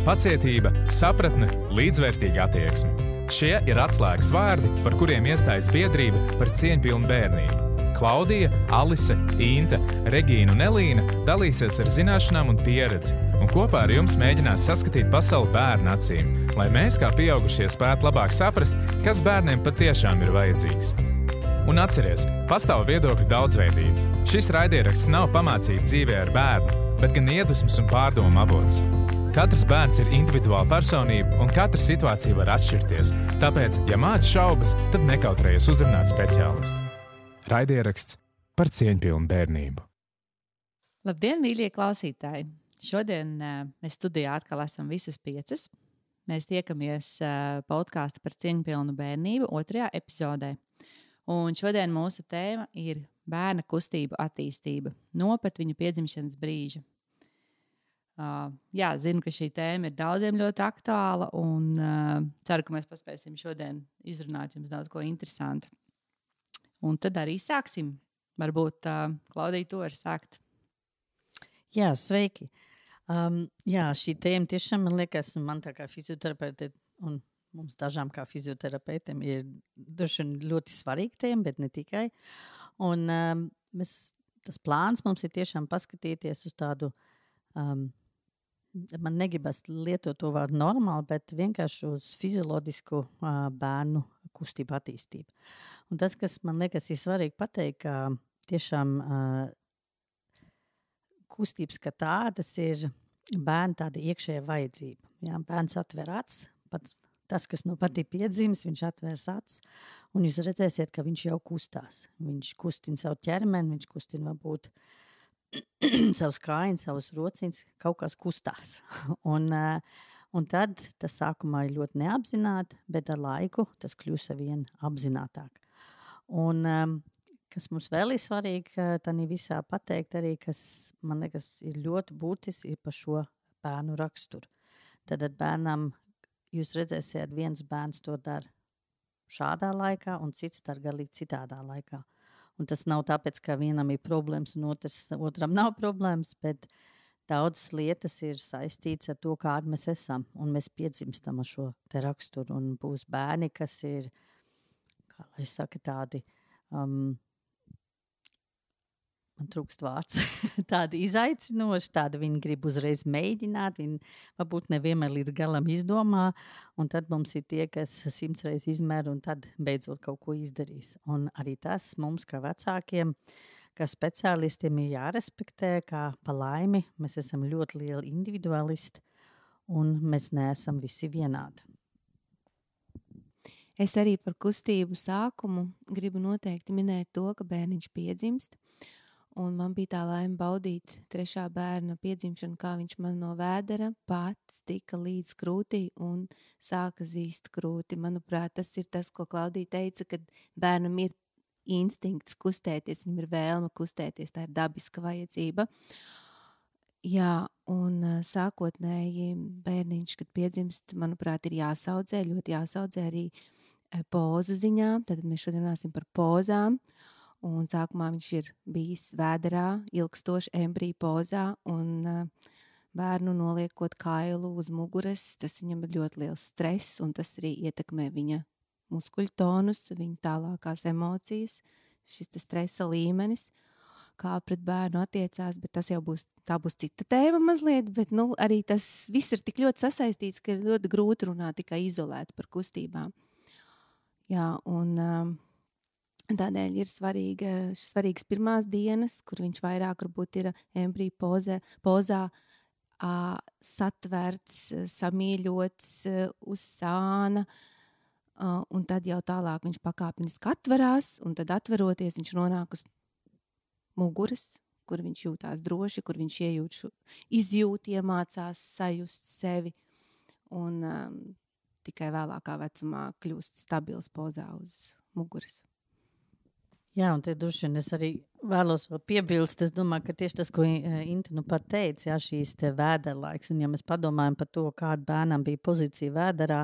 Pacietība, sapratne, līdzvērtīga attieksme. Šie ir atslēgas vārdi, par kuriem iestājas biedrība par cieņpilnu bērnību. Klaudija, Alise, Inte, Regīna un Elīna dalīsies ar zināšanām un pieredzi, un kopā ar jums mēģinās saskatīt pasauli bērnu acīm, lai mēs kā pieaugušie spētu labāk saprast, kas bērniem patiešām ir vajadzīgs. Un atceries, pastāv viedokļu daudzveidība. Šis raidieraksts nav pamācīts dzīvē ar bērnu, bet gan iedvesmas un pārdomu avots. Katrs bērns ir individuāla personība, un katra situācija var atšķirties. Tāpēc, ja māc šaubas, tad nekautrējies uzrunāt speciālistu. Raidieraksts par cieņpilnu bērnību. Labdien, mīļie klausītāji! Šodien mēs studijā atkal esam visas 5. Mēs tiekamies podkāstu par cieņpilnu bērnību 2. epizodē. Un šodien mūsu tēma ir bērna kustību attīstība no pat viņa piedzimšanas brīža. Jā, zinu, ka šī tēma ir daudziem ļoti aktuāla un ceru, ka mēs paspēsim šodien izrunāt jums daudz ko interesantu. Un tad arī sāksim. Varbūt, Klaudija, tu vari sākt. Jā, sveiki. Šī tēma tiešām, man liekas, man tā kā fizioterapeite un mums dažām kā fizioterapeitiem ir ļoti svarīga tēma, bet ne tikai. Un tas plāns mums ir tiešām paskatīties uz tādu, man negribas lietot to vārdu normāli, bet vienkārši uz fizioloģisku bērnu kustību attīstību. Un tas, kas man liekas ir svarīgi pateikt, ka tiešām kustības kā tādas ir bērnu tāda iekšējā vajadzība. Jā, bērns atver acis, pats tas, kas no pat ir piedzimis, viņš atvērs acis, un jūs redzēsiet, ka viņš jau kustās. Viņš kustina savu ķermeni, viņš kustina varbūt savus kājiņus, savus rociņus, kaut kas kustās. Un tad tas sākumā ir ļoti neapzināti, bet ar laiku tas kļūs arvien apzinātāk. Un kas mums vēl ir svarīgi, tad visā pateikt arī, kas man liekas ir ļoti būtisks, ir par šo bērnu raksturu. Tad bērnam jūs redzēsiet, viens bērns to dara šādā laikā, un cits dara galīgi citādā laikā. Un tas nav tāpēc, ka vienam ir problēmas un otram nav problēmas, bet daudzas lietas ir saistītas ar to, kādi mēs esam. Un mēs piedzimstam ar šo te raksturu. Un būs bērni, kas ir, kā lai saka, tādi, man trūkst vārds, tādi izaicinoši, tādi viņi grib uzreiz mēģināt, viņi varbūt nevienmēr līdz galam izdomā, un tad mums ir tie, kas 100 reizes izmēra un tad beidzot kaut ko izdarīs. Un arī tas mums, kā vecākiem, kā speciālistiem ir jārespektē, kā pa laimi mēs esam ļoti lieli individualisti, un mēs neesam visi vienādi. Es arī par kustību sākumu gribu noteikti minēt to, ka bērniņš piedzimst. Un man bija tā laime baudīt 3. bērna piedzimšanu, kā viņš man no vēdera pats tika līdz krūtī un sāka zīst krūti. Manuprāt, tas ir tas, ko Klaudija teica, kad bērnam ir instinkts kustēties, viņam ir vēlme kustēties, tā ir dabiska vajadzība. Jā, un sākotnēji bērniņš, kad piedzimst, manuprāt, ir jāsaudzē, ļoti jāsaudzē arī pozu ziņā. Tad mēs šodien runāsim par pozām. Un sākumā viņš ir bijis vēderā, ilgstoši embriju pozā, un bērnu noliekot kailu uz muguras, tas viņam ir ļoti liels stress, un tas arī ietekmē viņa muskuļu tonus, viņa tālākās emocijas, šis stresa līmenis, kā pret bērnu attiecās, bet tas jau būs cita tēma mazliet, bet arī tas viss ir tik ļoti sasaistīts, ka ir ļoti grūti runāt tikai izolēti par kustībām. Jā, un tādēļ ir svarīgas pirmās dienas, kur viņš vairāk varbūt ir embriju pozā satverts, samīļots uz sāna, un tad jau tālāk viņš pakāpeniski atverās, un tad atveroties viņš nonāk uz muguras, kur viņš jūtās droši, kur viņš izjūt, iemācās sajust sevi, un tikai vēlākā vecumā kļūst stabils pozā uz muguras. Jā, un te droši vien es arī vēlos vēl piebilst. Es domāju, ka tieši tas, ko Inta nu pat teica, jā, šīs te vēderlaiks. Un ja mēs padomājam par to, kāda bērnam bija pozīcija vēderā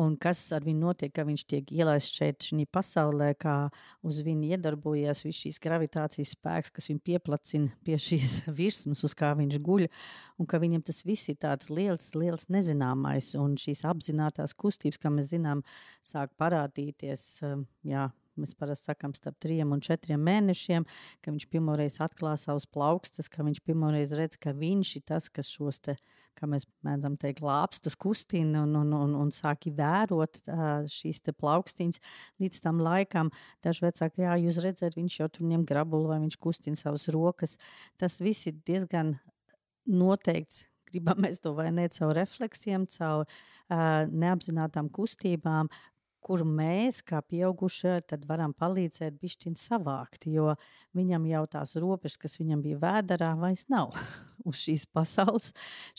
un kas ar viņu notiek, ka viņš tiek ielaists šeit šī pasaulē, kā uz viņu iedarbojas viss šīs gravitācijas spēks, kas viņu pieplacina pie šīs virsmas, uz kā viņš guļ, un ka viņam tas viss ir tāds liels nezināmais, un šīs apzinātās kustības, kā mēs zinām, sāk parādīties, jā, mēs parasti sakām starp 3 un 4 mēnešiem, ka viņš pirmoreiz atklāja savus plaukstas, ka viņš pirmoreiz redz, ka viņš ir tas, kas šos te, kā mēs mēdzam teikt, lāpstas kustina un sāk vērot šīs te plaukstiņas līdz tam laikam. Daži vecāki, jā, jūs redzēt, viņš jau tur ņem grabulu vai viņš kustina savas rokas. Tas viss ir diezgan noteikts. Gribam mēs to vai ne caur refleksiem, caur neapzinātām kustībām, kuru mēs, kā pieaugušie, tad varam palīdzēt bišķiņ savākt, jo viņam jau tās robežas, kas viņam bija vēderā, vairs nav uz šīs pasaules,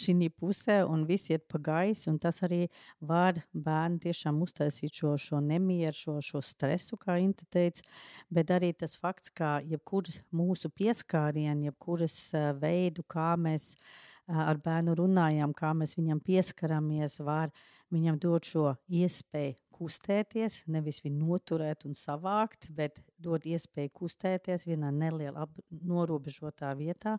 šī pusē, un viss iet pa gaisu, un tas arī var bērni tiešām uztaisīt šo nemieru, šo stresu, kā Inta teica, bet arī tas fakts, kā jebkuras mūsu pieskārieni, jebkuras veidu, kā mēs ar bērnu runājam, kā mēs viņam pieskaramies, var viņam dot šo iespēju kustēties, nevis viņu noturēt un savākt, bet dot iespēju kustēties vienā nelielā norobežotā vietā,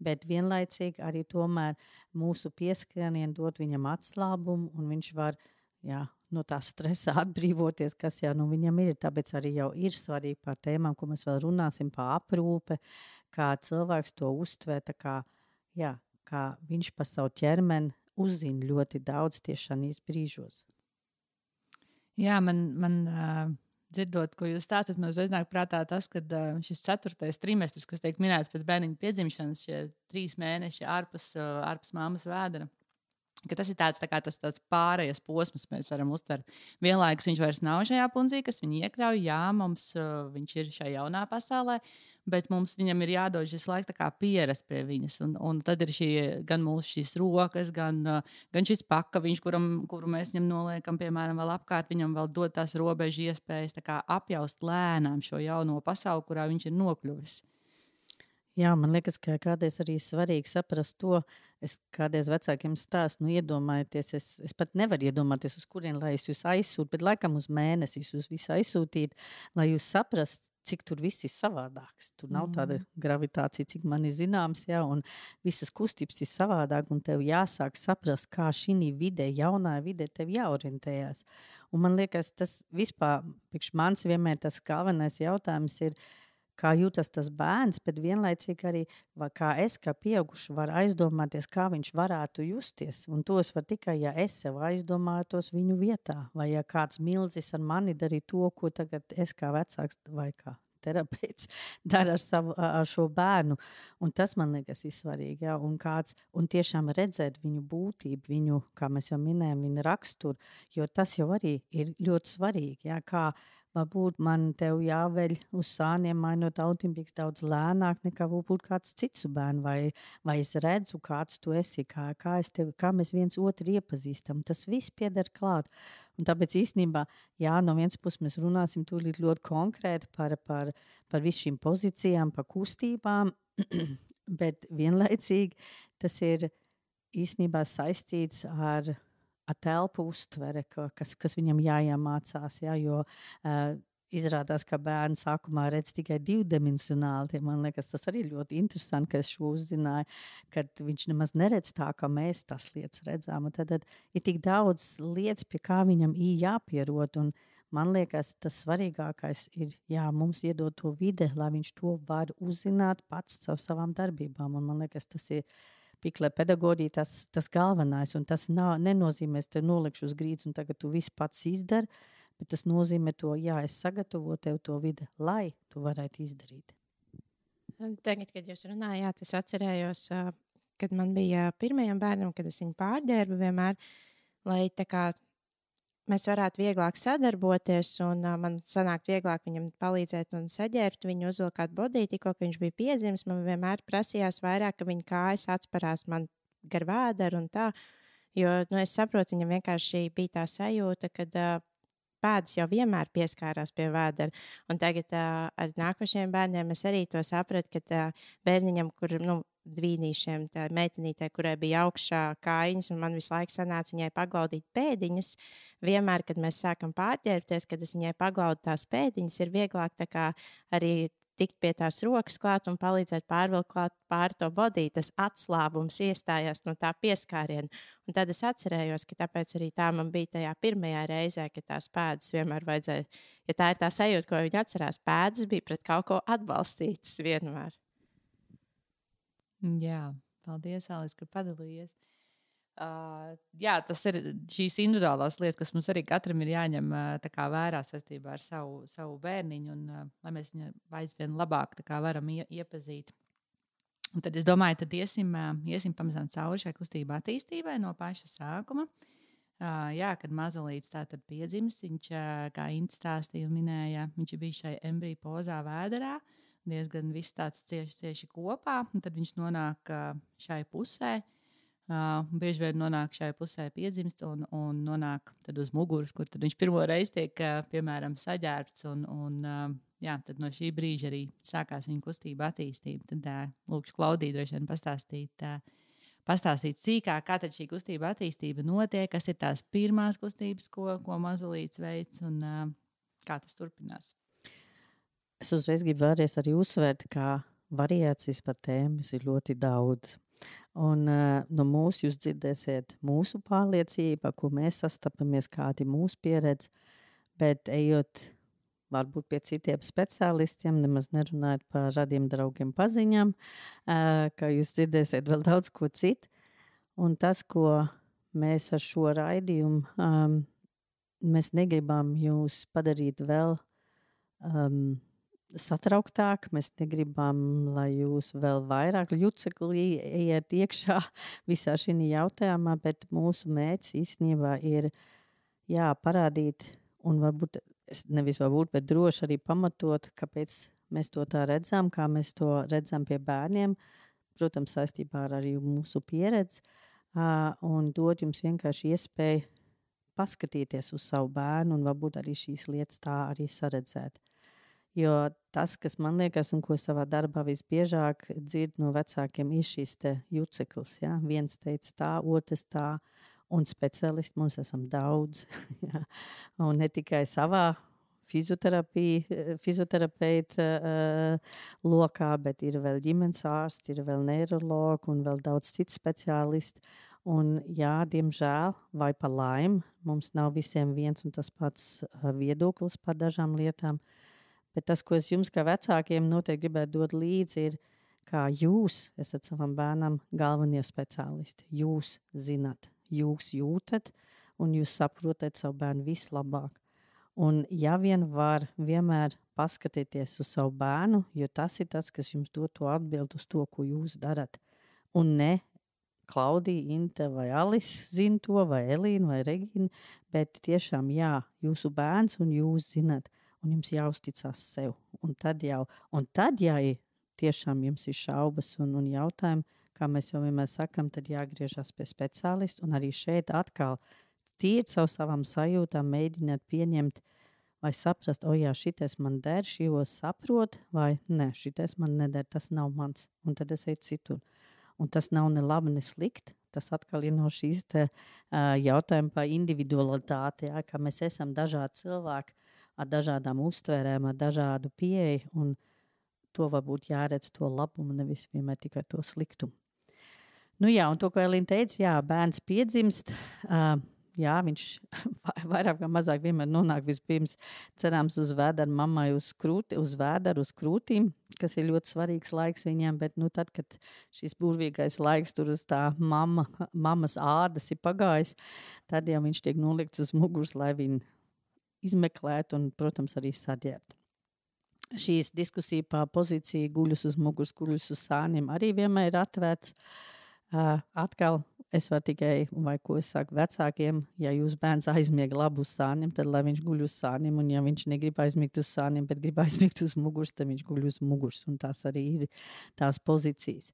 bet vienlaicīgi arī tomēr mūsu pieskarieniem dot viņam atslābumu, un viņš var, jā, no tā stresa atbrīvoties, kas jau viņam ir. Tāpēc arī jau ir svarīgi par tēmām, ko mēs vēl runāsim, par aprūpe, kā cilvēks to uztver, tā kā, jā, kā viņš pa savu ķermeni uzzina ļoti daudz tiešanīs brīžos. Jā, man dzirdot, ko jūs stāstat, man uzreiz nāk prātā tas, ka šis 4. trimestris, kas tiek minēts pēc bērniņa piedzimšanas, šie 3 mēneši ārpus mammas vēdera, ka tas ir tāds pārējas posms, mēs varam uztvert. Vienlaikus viņš vairs nav šajā pundzī, kas viņu iekļauj, jā, mums viņš ir šajā jaunā pasaulē, bet mums viņam ir jādod šis laiks tā kā pierast pie viņas, un tad ir gan mūsu šīs rokas, gan šis pakaviņš, kuru mēs viņam noliekam, piemēram, vēl apkārt, viņam vēl dod tās robežu iespējas tā kā apjaust lēnām šo jauno pasauli, kurā viņš ir nokļuvis. Jā, man liekas, ka kādreiz arī svarīgi saprast to, es kādreiz vecākiem stāstu, iedomājieties, es pat nevaru iedomāties, uz kurien, lai es jūs aizsūtu, bet laikam uz mēnesi jūs visu aizsūtīt, lai jūs saprast, cik tur viss ir savādāks. Tur nav tāda gravitācija, cik man ir zināms, jā, un visas kustības ir savādāk, un tev jāsāk saprast, kā šī vidē, jaunā vidē tev jāorientējās. Un man liekas, tas vispār, priekš mans vienmēr tas galvenais jautājums ir, kā jūtas tas bērns, bet vienlaicīgi arī, kā es, kā pieauguši, varu aizdomāties, kā viņš varētu justies. Un tos var tikai, ja es sev aizdomātos viņu vietā, vai ja kāds milzis ar mani darīja to, ko tagad es kā vecāks vai kā terapeits dara ar šo bērnu. Un tas, man liekas, ir svarīgi. Jā, un tiešām redzēt viņu būtību, viņu, kā mēs jau minējam, viņu raksturu, jo tas jau arī ir ļoti svarīgi, jā, kā varbūt man tev jāveļ uz sāniem mainot autiņbiks daudz lēnāk nekā varbūt kāds cits bērns, vai es redzu, kāds tu esi, kā mēs viens otru iepazīstam. Tas viss pieder klāt. Un tāpēc īstenībā, jā, no vienas puses mēs runāsim tūlīt ļoti konkrēti par visu šīm pozīcijām, par kustībām, bet vienlaicīgi tas ir īstenībā saistīts ar telpu uztvere, kas viņam jāiemācās, jā, jo izrādās, ka bērns sākumā redz tikai divdimensionāli. Man liekas, tas arī ļoti interesanti, ka es šo uzzināju, kad viņš nemaz neredz tā, kā mēs tas lietas redzām. Un tad ir tik daudz lietas, pie kā viņam ir jāpierod, un man liekas, tas svarīgākais ir, jā, mums iedot to vide, lai viņš to var uzzināt pats caur savām darbībām. Un man liekas, tas ir Piklē pedagoģija, tas galvenais, un tas nenozīmē, es te nolikšu uz grīdas, un tagad tu viss pats izdari, bet tas nozīmē to, jā, es sagatavoju tev to vidi, lai tu varētu izdarīt. Tagad, kad jūs runājāt, es atcerējos, kad man bija pirmajam bērnam, kad es viņu pārģērbu vienmēr, lai tā kā mēs varētu vieglāk sadarboties, un man sanākt vieglāk viņam palīdzēt un saģērbt viņu, uzvilkāt bodī, tikko, ka viņš bija piedzimis, man vienmēr prasījās vairāk, ka viņa kājas atsparās man gar vēderu un tā, jo, es saprotu, viņam vienkārši bija tā sajūta, kad pēdas jau vienmēr pieskārās pie vēdera. Un tagad ar nākošiem bērniem es arī to sapratu, ka bērniņam, kur, dvīnīšiem, tā meitenītē, kurai bija augšā kājiņas, un man visu laiku sanāca viņai paglaudīt pēdiņas, vienmēr, kad mēs sākam pārģērbties, kad es viņai paglaudu tās pēdiņas, ir vieglāk tā kā arī tikt pie tās rokas klāt un palīdzēt pārvilkt klāt pāri to bodī, tas atslābums iestājās no tā pieskāriena. Un tad es atcerējos, ka tāpēc arī tā man bija tajā pirmajā reizē, ka tās pēdas vienmēr vajadzēja, ja tā ir tā sajūta, ko viņa atcerās, pēdas bija pret kaut ko atbalstītas vienmēr. Jā, paldies, Alis, ka padalījies. Jā, tas ir šīs individuālās lietas, kas mums arī katram ir jāņem tā kā vērā saistībā ar savu bērniņu, un lai mēs viņu aizvien labāk tā kā varam iepazīt. Un tad es domāju, tad iesim pamazām cauri šai kustību attīstībai no paša sākuma. Jā, kad mazulīts tātad piedzimis, viņš, kā Inta stāstīja un minēja, viņš bija šai embrija pozā vēderā, diezgan viss tāds cieši kopā, un tad viņš nonāk šai pusē. Bieži vien nonāk šajā pusē piedzimst un nonāk tad uz muguras, kur tad viņš pirmo reizi tiek, piemēram, saģērbts. Jā, tad no šī brīža arī sākās viņa kustība attīstība. Tad lūkšu Klaudiju droši vien pastāstīt sīkāk, kā tad šī kustība attīstība notiek, kas ir tās pirmās kustības, ko mazulīts veids un kā tas turpinās. Es uzreiz gribu vēlreiz arī uzsvērt, ka variācijas par tēmas ir ļoti daudz. Un no mūsu jūs dzirdēsiet mūsu pārliecība, ko mēs sastapamies, kādi mūsu pieredze, bet ejot varbūt pie citiem speciālistiem, nemaz nerunājot par radiem draugiem paziņām, ka jūs dzirdēsiet vēl daudz ko citu. Un tas, ko mēs ar šo raidījumu, mēs negribam jūs padarīt vēl satrauktāk, mēs negribam, lai jūs vēl vairāk juceklī ejiet iekšā visā šī jautājumā, bet mūsu mērķis īstenībā ir parādīt un bet droši arī pamatot, kāpēc mēs to tā redzam, kā mēs to redzam pie bērniem, protams, saistībā ar arī mūsu pieredzi, un dot jums vienkārši iespēju paskatīties uz savu bērnu un varbūt arī šīs lietas tā arī saredzēt. Jo tas, kas man liekas, un ko savā darbā visbiežāk dzird no vecākiem, ir šis te juceklis. Ja? Viens teica tā, otrs tā, un speciālisti mums esam daudz. Ja? Un ne tikai savā fizioterapeita lokā, bet ir vēl ģimenes ārsti, ir vēl neirologi un vēl daudz citu speciālisti. Un jā, diemžēl, vai pa laimi, mums nav visiem viens un tas pats viedoklis par dažām lietām. Bet tas, ko es jums kā vecākiem noteikti gribētu dot līdzi, ir, kā jūs esat savam bērnam galvenie speciālisti. Jūs zinat, jūs jūtat un jūs saprotat savu bērnu vislabāk. Un ja vien var vienmēr paskatīties uz savu bērnu, jo tas ir tas, kas jums dod to atbildi uz to, ko jūs darat. Un ne Klaudija, Inta vai Alis zina to, vai Elīna vai Regina, bet tiešām jūsu bērns un jūs zinat. Un jums jāuzticās sev. Un tad, ja tiešām jums ir šaubas un jautājumi, kā mēs jau vienmēr sakam, tad jāgriežas pie speciālistu. Un arī šeit atkal tīri savam sajūtām mēģināt pieņemt vai saprast, šitais man der, šī saprot, vai ne, šitais man neder, tas nav mans. Un tad es eju citur. Un tas nav ne labi, ne slikti. Tas atkal ir no šīs jautājuma par individualitāti, ka mēs esam dažādi cilvēki, ar dažādām uztvērēm, ar dažādu pieeju, un to varbūt jāredz to labumu, nevis vienmēr tikai to sliktumu. Un to, ko Elīna teica, bērns piedzimst, viņš vairāk vai mazāk vienmēr nonāk vispirms, cerams, uz vēderu mammai uz krūtīm, kas ir ļoti svarīgs laiks viņiem, bet tad, kad šis burvīgais laiks tur uz tā mammas ādas ir pagājis, tad jau viņš tiek nolikts uz muguras, lai viņu izmeklēt un, protams, arī saģērbt. Šīs diskusija par pozīciju guļus uz muguras, guļus uz sāniem arī vienmēr ir atvērts. Atkal es varu tikai, vai ko es saku vecākiem, ja jūs bērns aizmieg labu uz sāniem, tad lai viņš guļ uz sāniem, un ja viņš negrib aizmigt uz sāniem, bet grib aizmigt uz muguras, tad viņš guļ uz muguras, un tās arī ir tās pozīcijas.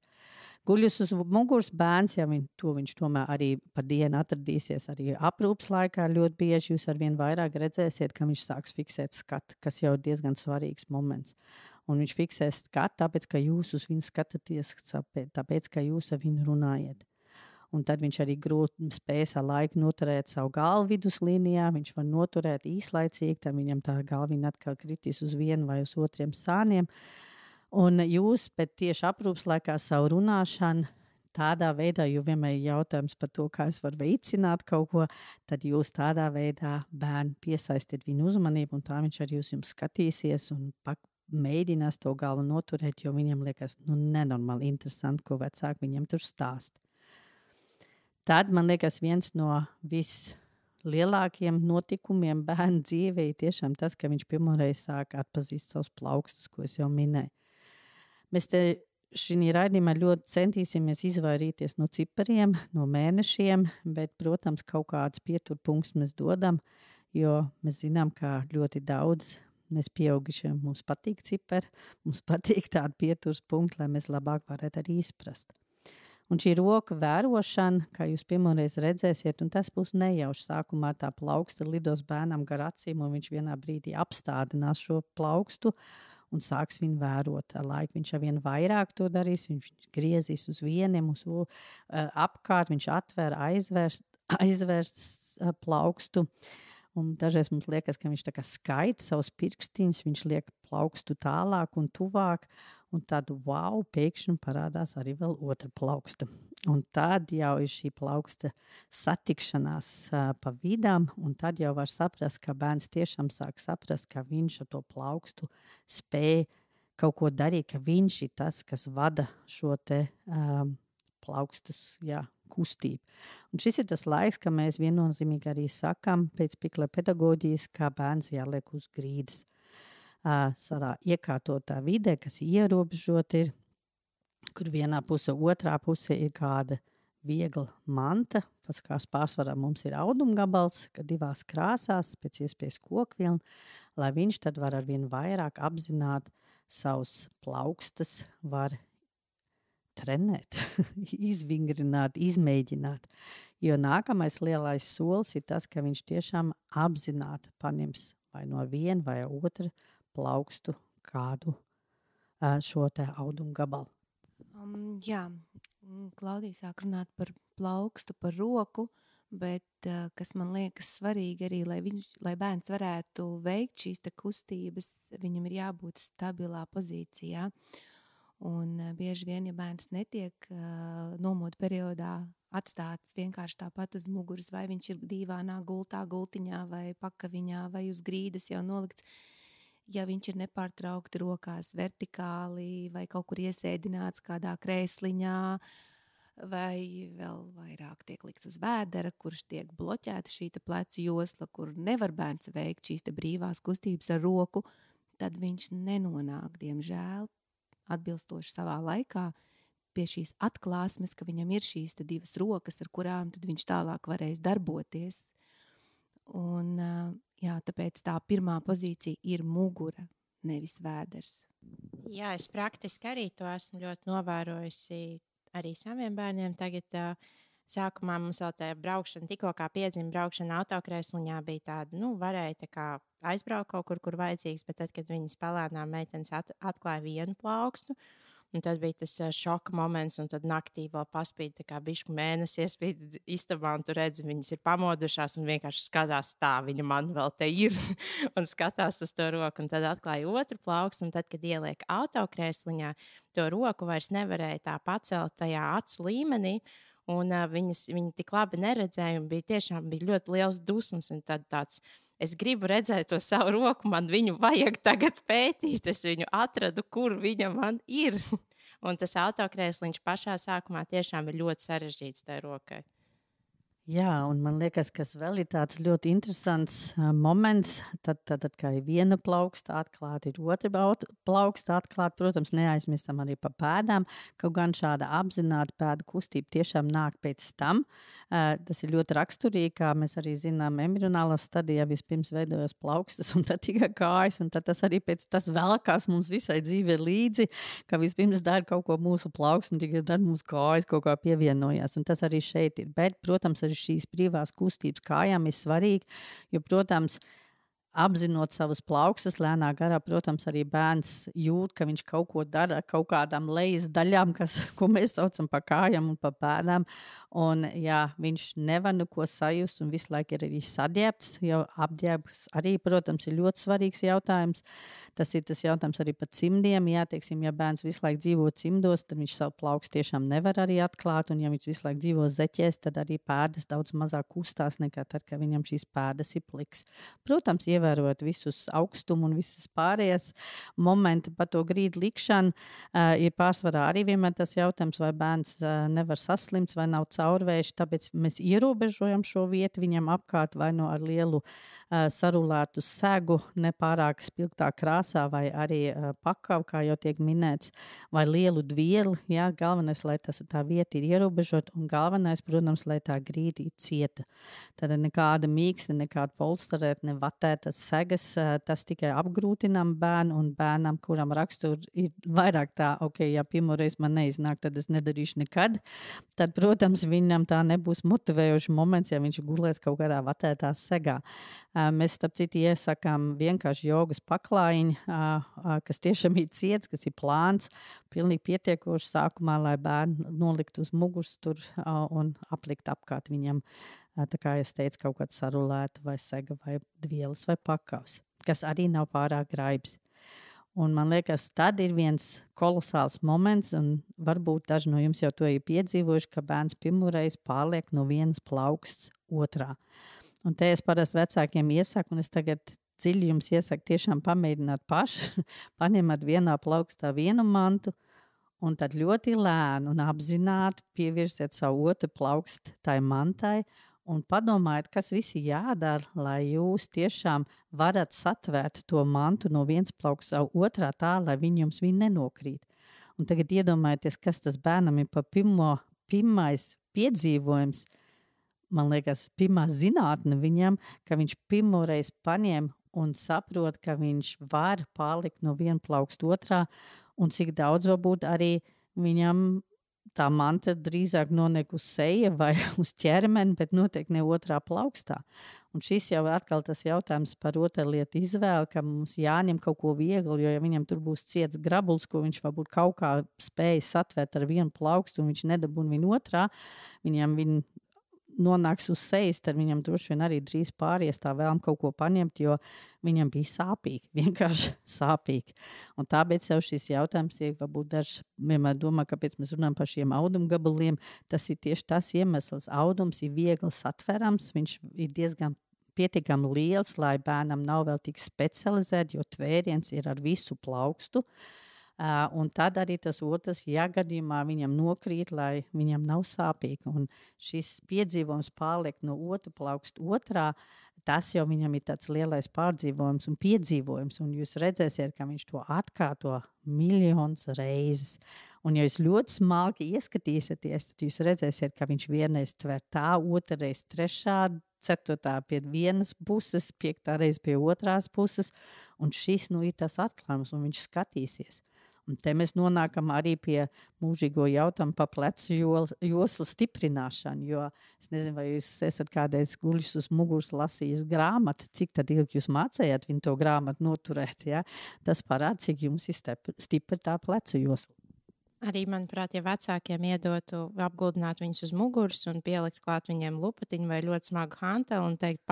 Guļus uz muguras bērns, ja viņš tomēr arī pa dienu atradīsies, arī aprūpas laikā ļoti bieži jūs arvien vairāk redzēsiet, ka viņš sāks fiksēt skatu, kas jau ir diezgan svarīgs moments. Un viņš fiksēs skatu, tāpēc, ka jūs uz viņu skatāties, tāpēc, ka jūs ar viņu runājat. Un tad viņš arī grūti spēs ar laiku noturēt savu galvu viduslīnijā, viņš var noturēt īslaicīgi, tad viņam tā galviņa atkal kritīs uz vienu vai uz otriem sāniem. Un jūs, bet tieši aprūpas laikā savu runāšanu, tādā veidā, jo vienmēr ir jautājums par to, kā es varu veicināt kaut ko, tad jūs tādā veidā bērnu piesaistiet viņu uzmanību, un tā viņš arī uz jums skatīsies un mēģinās to galvu noturēt, jo viņam liekas nenormāli interesanti, ko vecāki viņam tur stāst. Tad, man liekas, viens no vislielākajiem notikumiem bērnu dzīvē ir tiešām tas, ka viņš pirmoreiz sāk atpazīst savus plaukstus, ko es jau minēju. Mēs te šī raidījumā ļoti centīsimies izvairīties no cipariem, no mēnešiem, bet, protams, kaut kāds pieturpunkts mēs dodam, jo mēs zinām, ka ļoti daudz mēs pieaugušie, mums patīk cipari, mums patīk tādi pieturs punkti, lai mēs labāk varētu arī izprast. Un šī roka vērošana, kā jūs pirmoreiz redzēsiet, un tas būs nejauši sākumā tā plauksta lidos bērnam gar acīm, un viņš vienā brīdī apstādinās šo plaukstu un sāks viņu vērot. Ar laiku viņš arvien vairāk to darīs, viņš griezīs uz vieniem, uz apkārt, viņš atver, aizvērst plaukstu. Un dažreiz mums liekas, ka viņš tā kā skaita savus pirkstiņus, viņš liek plaukstu tālāk un tuvāk, un tad, wow, pēkšņi parādās arī vēl otra plauksta. Un tad jau ir šī plauksta satikšanās pa vidām, un tad jau var saprast, ka bērns tiešām sāk saprast, ka viņš ar to plaukstu spēj kaut ko darīt, ka viņš ir tas, kas vada šo te plaukstas, kustību. Un šis ir tas laiks, ka mēs viennozīmīgi arī sakam pēc Pikla pedagoģijas, kā bērns jāliek uz grīdas. Sarā iekārtotā vidē, kas ierobežot ir, kur vienā puse, otrā puse ir kāda viegla manta, kas pārsvarā mums ir audumgabals, ka divās krāsās, pēc iespējas kokvilna, lai viņš tad var arvien vairāk apzināt savus plaukstas, var trenēt, izvingrināt, izmēģināt. Jo nākamais lielais solis ir tas, ka viņš tiešām apzināti paņems vai no viena vai otru plaukstu kādu šo te audumu gabalu. Klaudija sāk runāt par plaukstu, par roku, bet kas man liekas svarīgi arī, lai bērns varētu veikt šīs te kustības, viņam ir jābūt stabilā pozīcijā. Un bieži vien, ja bērns netiek nomodu periodā atstāts vienkārši tāpat uz muguras, vai viņš ir dīvānā gultā, gultiņā vai pakaviņā vai uz grīdas jau nolikts, ja viņš ir nepārtraukti rokās vertikāli vai kaut kur iesēdināts kādā krēsliņā vai vēl vairāk tiek likts uz vēdera, kurš tiek bloķēta šī plecu josla, kur nevar bērns veikt šīs brīvās kustības ar roku, tad viņš nenonāk, diemžēl, atbilstoši savā laikā pie šīs atklāsmes, ka viņam ir šīs divas rokas, ar kurām tad viņš tālāk varēs darboties. Un, tāpēc tā pirmā pozīcija ir mugura, nevis vēders. Jā, es praktiski arī to esmu ļoti novērojusi arī saviem bērniem. Tagad sākumā mums vēl tā braukšana, tikko kā piedzima braukšana autokrēsliņā bija tāda, varēja tā kā aizbraukt kaut kur vajadzīgs, bet tad, kad viņas palēnām meitenes atklāja vienu plaukstu, un tad bija tas šoka moments, un tad naktī vēl paspīd tā kā bišku mēnesi iespīd istabā, un tu redzi, viņas ir pamodušās un vienkārši skatās tā, viņa man vēl te ir, un skatās uz to roku, un tad atklāja otru plaukstu, un tad, kad ieliek autokrēsliņā, to roku vairs nevarēja tā pacelt tajā acu līmenī, un viņi tik labi neredzēja, un tiešām bija ļoti liels dusmas, un tad tāds, es gribu redzēt to savu roku, man viņu vajag tagad pētīt, es viņu atradu, kur viņa man ir. Un tas autokrēsliņš pašā sākumā tiešām ir ļoti sarežģīts tai rokai. Jā, un man liekas, kas vēl ir tāds ļoti interesants moments, tad, kā ir viena plauksta atklāta, ir otra plauksta atklāta. Protams, neaizmirstam arī par pēdām, kaut gan šāda apzināta pēdu kustība tiešām nāk pēc tam. Tas ir ļoti raksturīgi, kā mēs arī zinām, embrionālā stadijā vispirms veidojas plaukstas un tad tikai kājas, un tad tas arī pēc tas velkās mums visai dzīvē līdzi, ka vispirms dara kaut ko mūsu plauksts, un tikai tad mūsu kājas kaut kā pievienojās, un tas arī šeit ir. Bet, protams, arī šīs brīvās kustības kājām ir svarīgi, jo, protams, apzinot savas plaukstas lēnā garā, protams, arī bērns jūt, ka viņš kaut ko dara kaut kādām lejas daļām, ko mēs saucam par kājām un par pēdām. Un, jā, viņš nevar neko sajust un visu laiku ir arī saģērbts. Jau apģērbs arī, protams, ir ļoti svarīgs jautājums. Tas ir tas jautājums arī par cimdiem. Jā, teiksim, ja bērns visu laiku dzīvo cimdos, tad viņš savu plaukstu tiešām nevar arī atklāt. Un ja viņš visu laiku dzīvo zeķēs, tad arī pēdas daudz mazāk kustās nekā tad, kad viņam šīs pēdas ir pliks. Protams, ievērot visus augstumu un visas pārējās momenti par to grīdu likšanu, ir pārsvarā arī vienmēr tas jautājums, vai bērns nevar saslimt vai nav caurvējš, tāpēc mēs ierobežojam šo vietu viņam apkārt vai no ar lielu sarulētu segu, nepārāk spilgtā krāsā vai arī pakavu, kā jau tiek minēts, vai lielu dvieli. Jā, galvenais, lai tā vieta ir ierobežota un galvenais, protams, lai tā grīda ir cieta. Tad nekāda mīksta, nekāda polsterēta, ne vatētas segas, tas tikai apgrūtinām bērnu un bērnam, kuram rakstur ir vairāk tā, ja pirmoreiz man neiznāk, tad es nedarīšu nekad. Tad, protams, viņam tā nebūs motivējošs moments, ja viņš gulēs kaut kādā vatētā segā. Mēs, starp citu, iesakām vienkārši jogas paklājiņu, kas tiešām ir ciets, kas ir plāns, pilnīgi pietiekoši sākumā, lai bērnu nolikt uz muguras tur un aplikt apkārt viņam. Tā kā es teicu, kaut kāds sarulēta vai sega vai dvielas vai pakavs, kas arī nav pārāk graibs. Un man liekas, tad ir viens kolosāls moments, un varbūt daži no jums jau to ir piedzīvojuši, ka bērns pirmoreiz pārliek no vienas plauksts otrā. Un te es parasti vecākiem iesaku, un es tagad dziļi jums iesaku tiešām pamēģināt paši, paņemat vienā plaukstā vienu mantu, un tad ļoti lēni un apzināti pievirsiet savu otru plaukstu tai mantai, un padomājiet, kas visi jādara, lai jūs tiešām varat satvērt to mantu no viens plauksts savu otrā tā, lai jums viņi nenokrīt. Un tagad iedomājieties, kas tas bērnam ir par pirmais piedzīvojums, man liekas, pirmā zinātne viņam, ka viņš pirmoreiz paņem un saprot, ka viņš var pārlikt no viena plauksta otrā, un cik daudz varbūt arī viņam tā manta drīzāk noniek uz seja vai uz ķermeni, bet noteikti ne otrā plaukstā. Un šis jau atkal tas jautājums par rotaļlietu izvēli, ka mums jāņem kaut ko viegli, jo ja viņam tur būs ciets grabuls, ko viņš varbūt kaut kā spēja satvērt ar vienu plaukstu, un viņš nedabūna viņu otrā, viņam nonāks uz sejas, tad viņam droši vien arī drīz pāries tā vēlam kaut ko paņemt, jo viņam bija sāpīgi, vienkārši sāpīgi. Un tāpēc jau šis jautājums ir, varbūt daži vienmēr domā, kāpēc mēs runājam par šiem audumgabaliem, tas ir tieši tas iemesls. Audums ir viegli satverams, viņš ir diezgan pietiekami liels, lai bērnam nav vēl tik specializēt, jo tvēriens ir ar visu plaukstu. Un tad arī tas otrs, ja gadījumā viņam nokrīt, lai viņam nav sāpīgi. Un šis piedzīvojums pārliek no otru plaukstu otrā, tas jau viņam ir tāds lielais pārdzīvojums un piedzīvojums. Un jūs redzēsiet, ka viņš to atkārto miljonus reizes. Un ja jūs ļoti smalki ieskatīsieties, tad jūs redzēsiet, ka viņš vienreiz tver tā, otrreiz trešā, ceturtā pie vienas puses, piektā reiz pie otrās puses. Un šis ir tas atklājums, un viņš skatīsies. Un te mēs nonākam arī pie mūžīgo jautājumu par plecu joslu stiprināšanu, jo es nezinu, vai jūs esat kādreiz guļus uz muguras lasījis grāmatu, cik tad ilgi jūs mācējāt viņu to grāmatu noturēt, ja? Tas parāda, cik jums ir stipra tā plecu josla. Arī, manuprāt, ja vecākiem iedotu apguldināt viņus uz muguras un pielikt klāt viņiem lupatiņu vai ļoti smagu hanteli un teikt,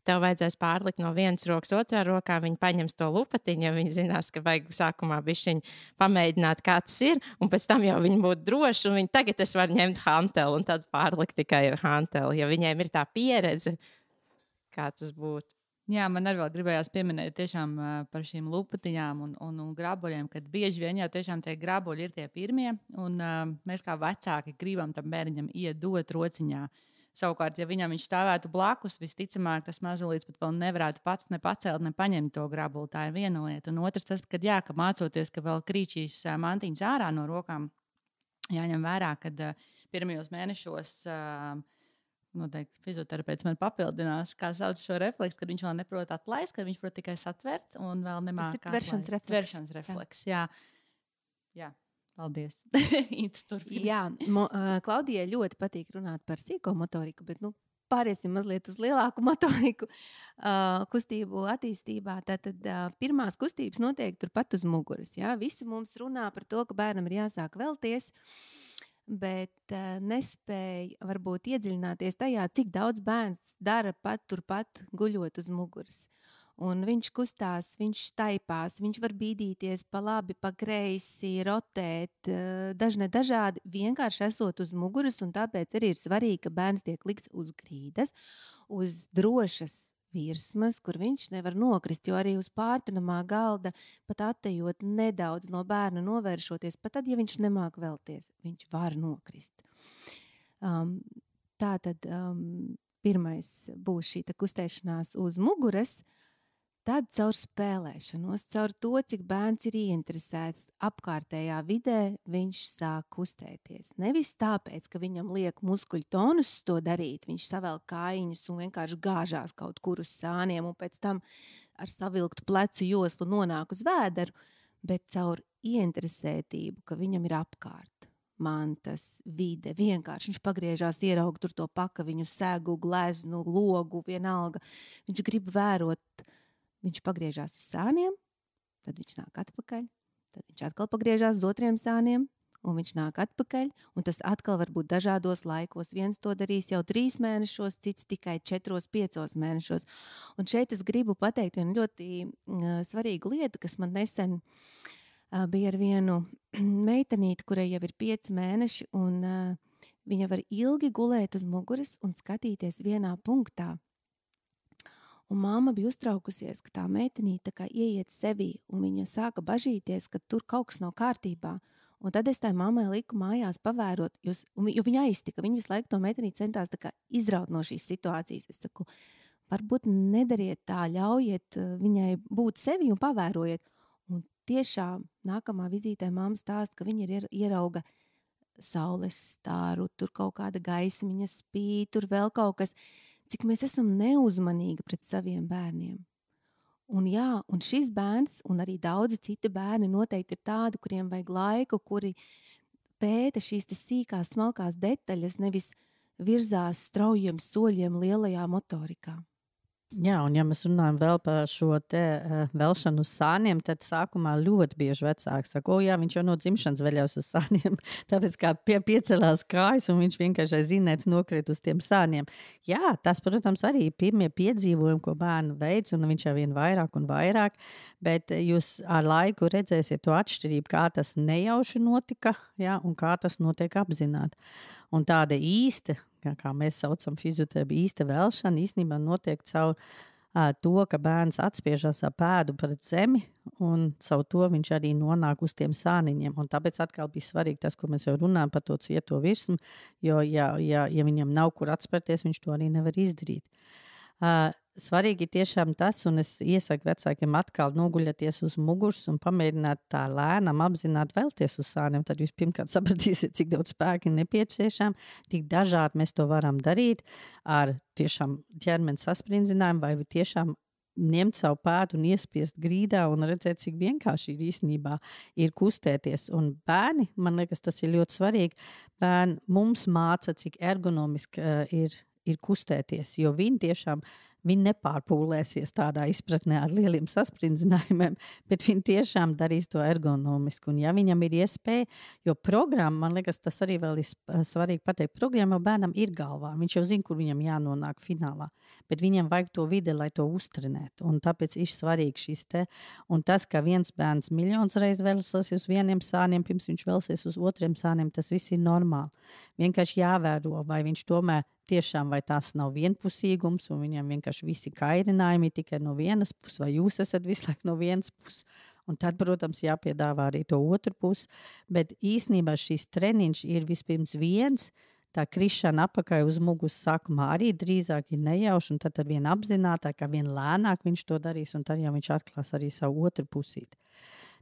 tev vajadzēs pārlikt no vienas rokas otrā rokā, viņi paņems to lupatiņu, ja viņi zinās, ka vajag sākumā bišķiņ pamēģināt, kā tas ir, un pēc tam jau viņi būtu droši, un viņi tagad es varu ņemt hanteli un tad pārlikt tikai ar hanteli, ja viņiem ir tā pieredze, kā tas būtu. Jā, man arī vēl gribējās pieminēt tiešām par šīm lupatiņām un grabuļiem, kad bieži vien jau tiešām tie grabuļi ir tie pirmie, un mēs kā vecāki gribam tam bērniņam iedot rociņā Savukārt, ja viņam viņš stāvētu blakus, visticamāk, tas mazulīts pat vēl nevarētu pats ne pacelt, ne paņemt to grabuli. Tā ir viena lieta. Un otrs, tas, kad mācoties, ka vēl krīt šīs mantiņas ārā no rokām, jāņem vērā, kad pirmajos mēnešos noteikti fizioterapeits man papildinās, kā sauc šo refleksu, kad viņš vēl neprot atlaist, kad viņš prot tikai satvert un vēl nemāk atlaist. Tas ir tveršanas refleks. Jā. Paldies. Jā, Klaudijai ļoti patīk runāt par psihomotoriku, bet pāriesim mazliet uz lielāku motoriku kustību attīstībā. Tātad pirmās kustības notiek turpat uz muguras. Jā? Visi mums runā par to, ka bērnam ir jāsāk velties, bet nespēja varbūt iedziļināties tajā, cik daudz bērns dara pat turpat guļot uz muguras. Un viņš kustās, viņš staipās, viņš var bīdīties pa labi, pa kreisi, rotēt, dažādi vienkārši esot uz muguras, un tāpēc arī ir svarīgi, ka bērns tiek likts uz grīdas, uz drošas virsmas, kur viņš nevar nokrist, jo arī uz pārtinamā galda, pat attejot nedaudz no bērna novēršoties, pat tad, ja viņš nemāk velties, viņš var nokrist. Tātad pirmais būs šī kustēšanās uz muguras. Tad caur spēlēšanos, caur to, cik bērns ir ieinteresēts apkārtējā vidē, viņš sāk kustēties. Nevis tāpēc, ka viņam liek muskuļu tonus to darīt, viņš savelk kājiņas un vienkārši gāžās kaut kur uz sāniem un pēc tam ar savilktu plecu joslu nonāk uz vēderu, bet caur ieinteresētību, ka viņam ir apkārt. Mantas, vide, vienkārši viņš pagriežās, ieraug tur to pakaviņu, segu, gleznu, logu, vienalga. Viņš grib vērot. Viņš pagriežās uz sāniem, tad viņš nāk atpakaļ, tad viņš atkal pagriežās uz otriem sāniem, un viņš nāk atpakaļ, un tas atkal var būt dažādos laikos. Viens to darīs jau 3 mēnešos, cits tikai 4-5 mēnešos. Un šeit es gribu pateikt vienu ļoti svarīgu lietu, kas man nesen bija ar vienu meitenīti, kurai jau ir 5 mēneši, un viņa var ilgi gulēt uz muguras un skatīties vienā punktā. Un māma bija uztraukusies, ka tā meitenīte tā kā ieiet sevī, un viņa sāka bažīties, ka tur kaut kas nav kārtībā. Un tad es tai mammai liku mājās pavērot, jo viņa aiztika, viņa visu laiku to meitenīti centās tā kā izraut no šīs situācijas. Es saku, varbūt nedariet tā, ļaujiet viņai būt sevi un pavērojiet. Un tiešām nākamā vizītē mamma stāsta, ka viņa ierauga saules stāru, tur kaut kāda gaismiņa spīd, tur vēl kaut kas. Cik mēs esam neuzmanīgi pret saviem bērniem. Un jā, un šis bērns un arī daudzi citi bērni noteikti ir tādi, kuriem vajag laiku, kuri pēta šīs sīkās, smalkās detaļas, nevis virzās straujiem soļiem lielajā motorikā. Jā, un ja mēs runājam vēl par šo te velšanu uz sāniem, tad sākumā ļoti bieži vecāki saka, jā, viņš jau no dzimšanas veļaus uz sāniem, tāpēc kā piecelās kājas un viņš vienkārši zinēts nokrīt uz tiem sāniem. Jā, tas, protams, arī pirmie piedzīvojumi, ko bērnu veids, un viņš jau vien vairāk un vairāk, bet jūs ar laiku redzēsiet to atšķirību, kā tas nejauši notika, jā, un kā tas notiek apzināti. Un tāda īsta, kā mēs saucam fizioterapiju, īsta velšana īstenībā notiek caur to, ka bērns atspiežās ar pēdu pret zemi un caur to viņš arī nonāk uz tiem sāniņiem. Un tāpēc atkal bija svarīgi tas, ko mēs jau runājam par to cieto virsmu, jo ja viņam nav kur atspērties, viņš to arī nevar izdarīt. Svarīgi tiešām tas, un es iesaku vecākiem atkal noguļaties uz muguras un pamēģināt tā lēnām apzināt vēlties uz sāniem. Tad jūs pirmkārt sapratīsiet, cik daudz spēka ir nepieciešām, tik dažādi mēs to varam darīt ar tiešām ķermeņa sasprindzinājumu vai tiešām ņemt savu pēdu un iespiest grīdā un redzēt, cik vienkārši ir īstenībā ir kustēties. Un bērni, man liekas, tas ir ļoti svarīgi, bērni mums māca, cik ergonomiski ir kustēties, jo viņi tiešām viņi nepārpūlēsies tādā izpratnē ar lieliem sasprindzinājumiem, bet viņi tiešām darīs to ergonomiski. Un ja viņam ir iespēja, jo programma, man liekas, tas arī vēl ir svarīgi pateikt, programma bērnam ir galvā. Viņš jau zina, kur viņam jānonāk finālā, bet viņam vajag to vide, lai to uztrenētu. Un tāpēc ir svarīgi šis te. Un tas, ka viens bērns miljons reiz velsies uz vieniem sāniem, pirms viņš velsies uz otriem sāniem, tas viss ir normāli. Vienkārši jāvēro, vai viņš tomēr tiešām vai tās nav vienpusīgums un viņam vienkārši visi kairinājumi tikai no vienas puses, vai jūs esat visu laiku no vienas puses. Un tad, protams, jāpiedāvā arī to otru pusi. Bet īstenībā šis treniņš ir vispirms viens, tā krišana apakai uz muguras sākumā arī drīzāk ir nejauši, un tad ar vien apzinātāk, ar vien lēnāk viņš to darīs, un tad jau viņš atklās arī savu otru pusīti.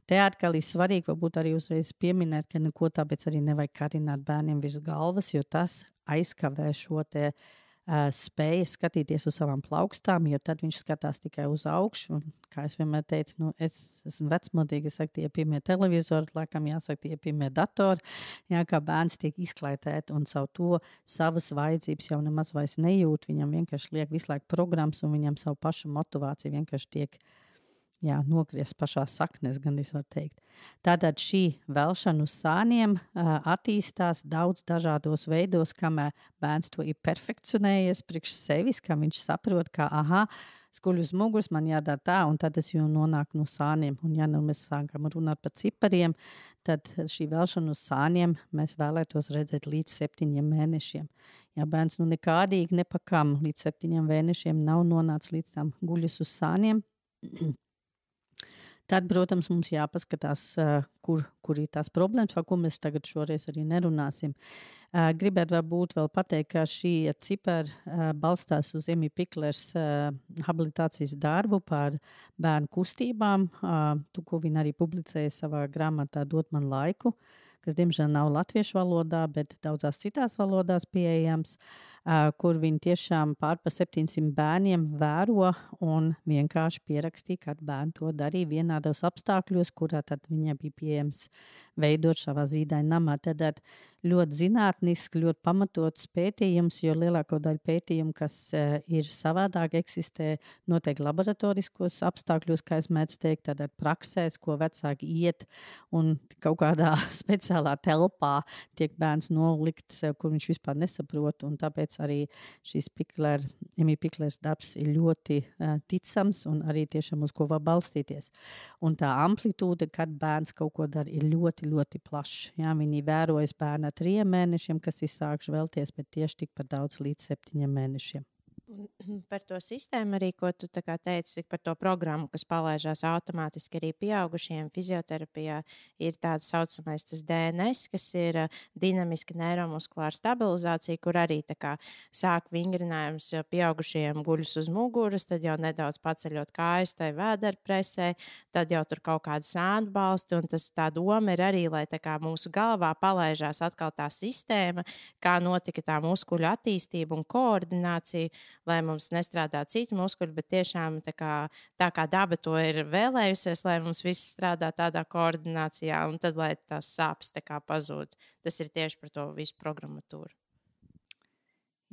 Te atkal ir svarīgi varbūt arī uzreiz pieminēt, ka neko tāpēc arī nevajag karināt bērniem virs galvas, jo tas aizkavē šo te spēju skatīties uz savām plaukstām, jo tad viņš skatās tikai uz augšu. Un, kā es vienmēr teicu, es esmu vecmodīgi, es saku, tie pirmie televizori, laikam jāsaka, tie pirmie datori, kā bērns tiek izklaitēt un savu to savas vajadzības jau nemaz vairs nejūt, viņam vienkārši liek visu laiku programmas un viņam savu pašu motivāciju vienkārši tiek nogriezt pašā saknēs, gan es varu teikt. Tātad šī velšana uz sāniem attīstās daudz dažādos veidos, kamēr bērns to ir perfekcionējies priekš sevis, ka viņš saprot, ka skuļ uz muguras, man jādara tā, un tad es jau nonāku no sāniem. Un ja mēs sākam runāt par cipariem, tad šī velšana uz sāniem mēs vēlētos redzēt līdz 7 mēnešiem. Ja bērns nekādīgi nepakam līdz 7 mēnešiem nav nonācis līdz tam guļas uz sāniem, tad, protams, mums jāpaskatās, kur ir tās problēmas, par ko mēs tagad šoreiz arī nerunāsim. Gribētu varbūt vēl pateikt, ka šī cipari balstās uz Emmy Piklers habilitācijas darbu par bērnu kustībām, ko viņa arī publicēja savā grāmatā Dot man laiku, kas, diemžēl, nav latviešu valodā, bet daudzās citās valodās pieejams, kur viņi tiešām pār pa 700 bērniem vēro un vienkārši pierakstīja, kad bērni to darīja vienādos apstākļos, kurā tad viņai bija pieejams veidot savā zīdaiņnamā. Tad ļoti zinātniski, ļoti pamatots pētījums, jo lielāko daļu pētījumu, kas ir savādāk, eksistē noteikti laboratoriskos apstākļos, kā es mēdzu teikt, tad praksēs, ko vecāki iet un kaut kādā speciālā telpā tiek bērns nolikts, kur viņš vispār nesaprot, un tāpēc arī šis Emmy Piklers darbs ir ļoti ticams un arī tiešām uz ko var balstīties. Un tā amplitūda, kad bērns kaut ko dara, ir ļoti, ļoti plašs. Viņi vērojas bērna 3 mēnešiem, kas ir sākuši vēlties, bet tieši tikpat daudz līdz 7 mēnešiem. Par to sistēmu arī, ko tu teici, par to programmu, kas palaižās automātiski arī pieaugušiem fizioterapijā, ir tāds saucamais tas DNS, kas ir dinamiska neiromuskulāra stabilizācija, kur arī sāk vingrinājums pieaugušajiem guļus uz muguras, tad jau nedaudz paceļot kājas tai vēderpresē, tad jau tur kaut kāda sānu balsti, un tā doma ir arī, lai mūsu galvā palaižās atkal tā sistēma, kā notika tā muskuļu attīstība un koordinācija, lai mums nestrādā citi muskuļi, bet tiešām tā kā daba to ir vēlējusies, lai mums viss strādā tādā koordinācijā, un tad, lai tās sāpes pazūd. Tas ir tieši par to visu programmatūru.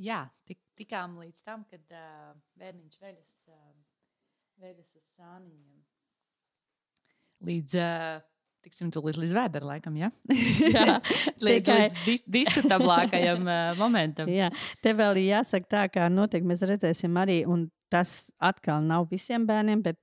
Jā, tikām līdz tam, kad bērniņš veļas uz sāniņiem. Tiksim tu līdz vēdera laikam, ja? Jā. līdz diskutablākajam momentam. Jā, te vēl ir jāsaka tā, kā noteikti mēs redzēsim arī, un tas atkal nav visiem bērniem, bet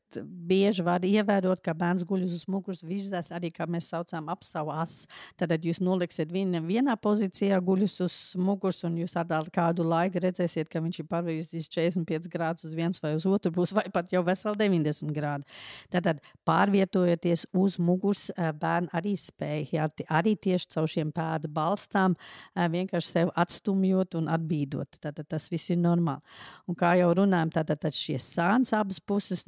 bieži var ievērot, ka bērns guļ uz muguras virzās arī, kā mēs saucam, ap savu as. Tad jūs noliksiet vienā pozīcijā guļus uz muguras, un jūs kādu laiku redzēsiet, ka viņš ir pārvirzījis 45 grādus uz viens vai uz otru pusi, vai pat jau veseli 90 grādi. Tad pārvietojoties uz muguras, bērni arī spēja, arī tieši caur šiem pēdu balstām vienkārši sev atstumjot un atbīdot. Tad tas viss ir normāli. Un kā jau runājam, tad šie sāns abas puses,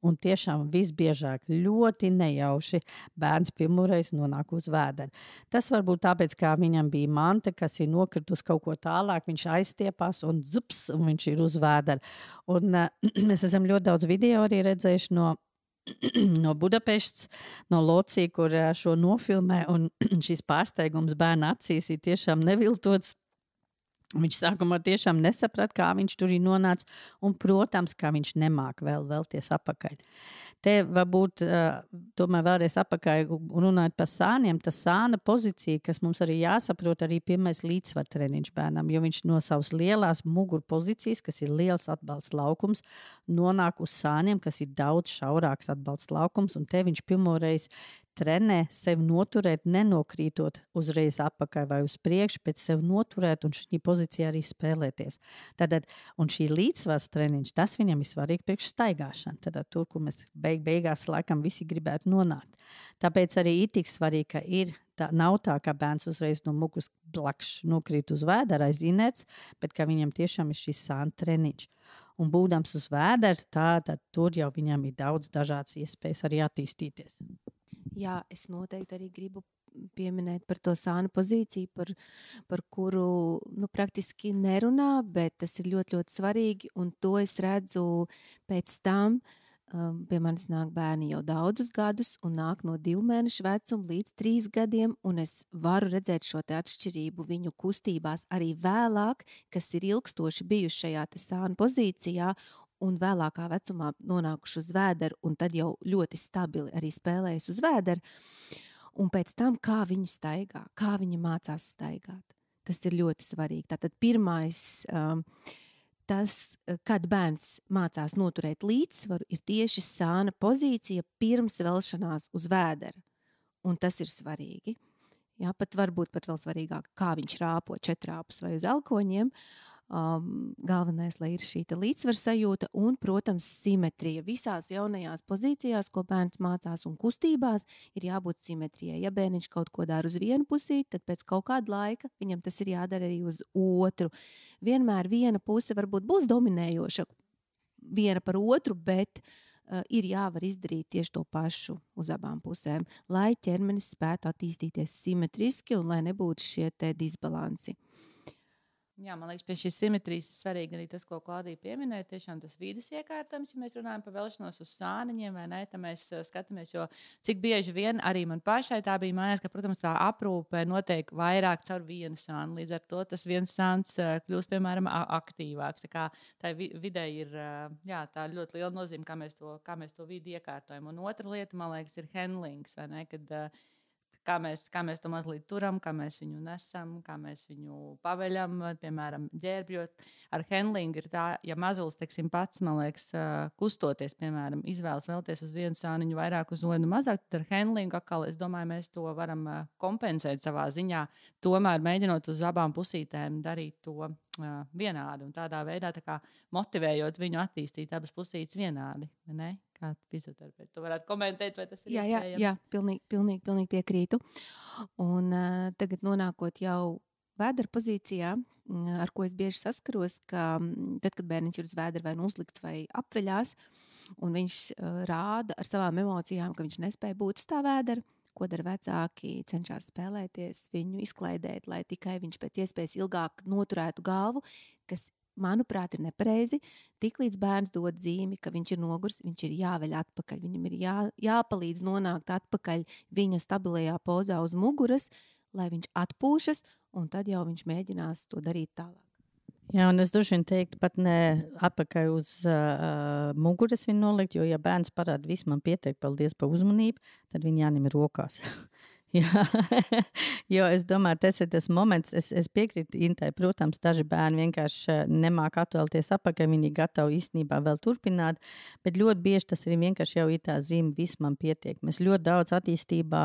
un tiešām visbiežāk ļoti nejauši bērns pirmoreiz nonāk uz vēdera. Tas varbūt tāpēc, kā viņam bija manta, kas ir nokritus kaut ko tālāk, viņš aizstiepās un zups, un viņš ir uz vēdera. Un mēs esam ļoti daudz video arī redzējuši no Budapeštas, no Locija, kur šo nofilmē, un šis pārsteigums bērna acīs ir tiešām neviltots. Viņš sākumā tiešām nesaprata, kā viņš tur ir nonācis, un, protams, kā viņš nemāk vēlties apakaļ. Te varbūt tomēr vēlreiz apakaļ runājot par sāniem, tā sāna pozīcija, kas mums arī jāsaprot, arī pirmais līdzsvar treniņš bērnam, jo viņš no savas lielās muguru pozīcijas, kas ir liels atbalsts laukums, nonāk uz sāniem, kas ir daudz šaurāks atbalsts laukums, un te viņš pirmoreiz trenē sevi noturēt, nenokrītot uzreiz atpakaļ vai uz priekšu, bet sevi noturēt un šī pozīcijā arī spēlēties. Tātad, un šī līdzsvars treniņš, tas viņam ir svarīgi priekš staigāšana. Tātad tur, kur mēs beigās laikam visi gribētu nonākt. Tāpēc arī ir tik svarīgi, ka nav tā, ka bērns uzreiz no muguras blakšs nokrīt uz vēdera aiz inerts, bet ka viņam tiešām ir šis sāna treniņš. Un būdams uz vēdera, tad tur jau viņam ir daudz dažādas iespējas arī attīstīties. Jā, es noteikti arī gribu pieminēt par to sāna pozīciju, par kuru praktiski nerunā, bet tas ir ļoti, ļoti svarīgi, un to es redzu pēc tam. Pie manis nāk bērni jau daudzus gadus un nāk no 2 mēnešu vecuma līdz 3 gadiem, un es varu redzēt šo te atšķirību viņu kustībās arī vēlāk, kas ir ilgstoši bijuši šajā te sāna pozīcijā, un vēlākā vecumā nonākuši uz vēdera, un tad jau ļoti stabili arī spēlējas uz vēdera. Un pēc tam, kā viņi staigā, kā viņi mācās staigāt. Tas ir ļoti svarīgi. Tātad pirmais, tas, kad bērns mācās noturēt līdzsvaru, ir tieši sāna pozīcija pirms velšanās uz vēdera. Un tas ir svarīgi. Jā, varbūt pat vēl svarīgāk, kā viņš rāpo 4 rāpus vai uz elkoņiem. Galvenais, lai ir šī līdzsvara sajūta un, protams, simetrija. Visās jaunajās pozīcijās, ko bērns mācās un kustībās, ir jābūt simetrijai. Ja bērniņš kaut ko dara uz vienu pusīti, tad pēc kaut kāda laika viņam tas ir jādara arī uz otru. Vienmēr viena puse varbūt būs dominējoša viena par otru, bet ir jāvar izdarīt tieši to pašu uz abām pusēm, lai ķermenis spētu attīstīties simetriski un lai nebūtu šie te disbalansi. Jā, man liekas, pie šīs simetrijas ir svarīgi arī tas, ko Klaudija pieminēja. Tiešām tas vides iekārtojums, ja mēs runājam par velšanos uz sāniņiem, vai ne, tad mēs skatāmies, jo cik bieži vien arī man pašai tā bija mājās, ka, protams, tā aprūpe notiek vairāk caur vienu sānu. Līdz ar to tas viens sāns kļūst, piemēram, aktīvāks. Tā kā tā vidē ir tā ļoti liela nozīme, kā mēs to vidi iekārtojam. Un otra lieta, man liekas, ir handlings, vai ne, kad kā mēs to mazliet turam, kā mēs viņu nesam, kā mēs viņu paveļam, piemēram, ģērbjot. Ar handlingu ir tā, ja mazulis, teiksim, pats, man liekas, kustoties, piemēram, izvēlas vēlties uz vienu sāniņu vairāk, uz otru mazāk, tad ar handlingu atkal, es domāju, mēs to varam kompensēt savā ziņā, tomēr mēģinot uz abām pusītēm darīt to vienādi un tādā veidā tā kā motivējot viņu attīstīt abas pusītes vienādi, ne? Kā fizioterapeiti. Tu varētu komentēt, vai tas ir iespējams? Jā, pilnīgi piekrītu. Un tagad nonākot jau vēdera pozīcijā, ar ko es bieži saskaros, ka tad, kad bērniņš ir uz vēdera vai uzlikts vai apveļās, un viņš rāda ar savām emocijām, ka viņš nespēja būt uz tā vēdera, ko dara vecāki, cenšas spēlēties, viņu izklaidēt, lai tikai viņš pēc iespējas ilgāk noturētu galvu, kas manuprāt, ir nepareizi. Tiklīdz bērns dod zīmi, ka viņš ir nogurs, viņš ir jāveļ atpakaļ. Viņam ir jāpalīdz nonākt atpakaļ viņa stabilajā pozā uz muguras, lai viņš atpūšas, un tad jau viņš mēģinās to darīt tālāk. Jā, un es droši vien teiktu, pat ne atpakaļ uz muguras viņu nolikt, jo ja bērns parāda visu man pieteikt, paldies par uzmanību, tad viņi jāņem rokās. Jā, jo es domāju, tas ir tas moments, es piekrītu Intai, protams, daži bērni vienkārši nemāk atvēlties apakaļ, viņi gatavi īstenībā vēl turpināt, bet ļoti bieži tas arī vienkārši jau ir tā zīme, viss man pietiek. Mēs ļoti daudz attīstībā